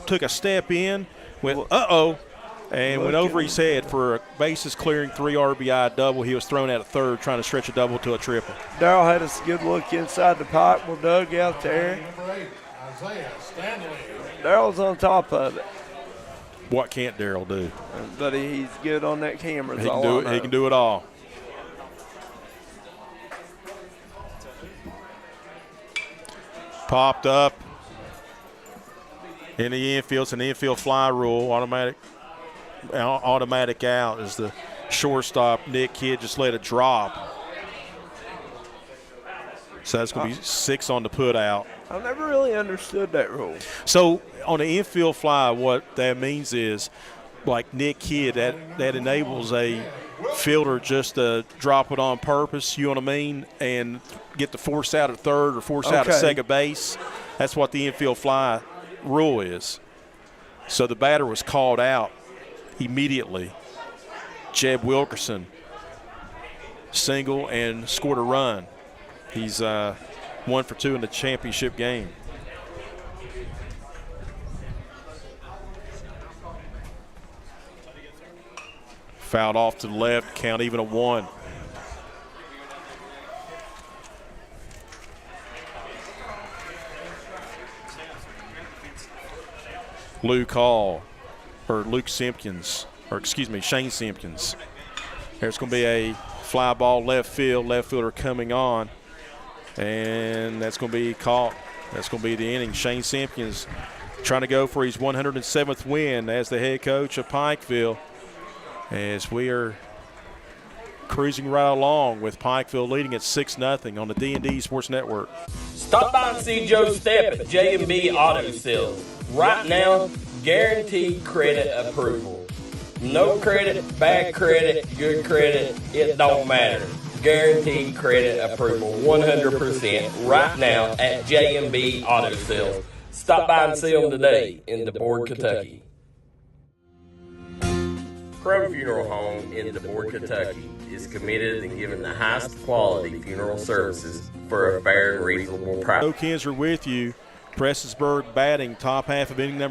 took a step in, went and went over his head for a bases clearing 3 RBI double. He was thrown out at third, trying to stretch a double to a triple. Darryl had us a good look inside the Pikeville dugout there. Number 8, Isaiah Stanley. Darryl's on top of it. What can't Darryl do? But he's good on that camera. He can do it. He can do it all. Popped up in the infield. It's an infield fly rule. Automatic out as the shortstop, Nick Kidd, just let it drop. So that's going to be 6 on the put out. I've never really understood that rule. So on the infield fly, what that means is, like Nick Kidd, that enables a fielder just to drop it on purpose, you know what I mean, and get the force out at third or force out at second base. That's what the infield fly rule is. So the batter was called out immediately. Jeb Wilkerson single and scored a run. He's 1 for 2 in the championship game. Fouled off to the left, count even a 1. Shane Simpkins. There's going to be a fly ball left field, left fielder coming on, and that's going to be caught. That's going to be the inning. Shane Simpkins trying to go for his 107th win as the head coach of Pikeville, as we are cruising right along with Pikeville leading at 6-0 on the D&D Sports Network. Stop by and see Joe Stepp at J&B Auto Sales. Right now, guaranteed credit approval. No credit, bad credit, good credit, it don't matter. Guaranteed credit approval, 100% right now at J&B Auto Sales. Stop by and see them today in DeBoard, Kentucky. Crow Funeral Home in DeBoard, Kentucky is committed and giving the highest quality funeral services for a fair and reasonable price. Kinzer with you. Prestonsburg batting top half of inning number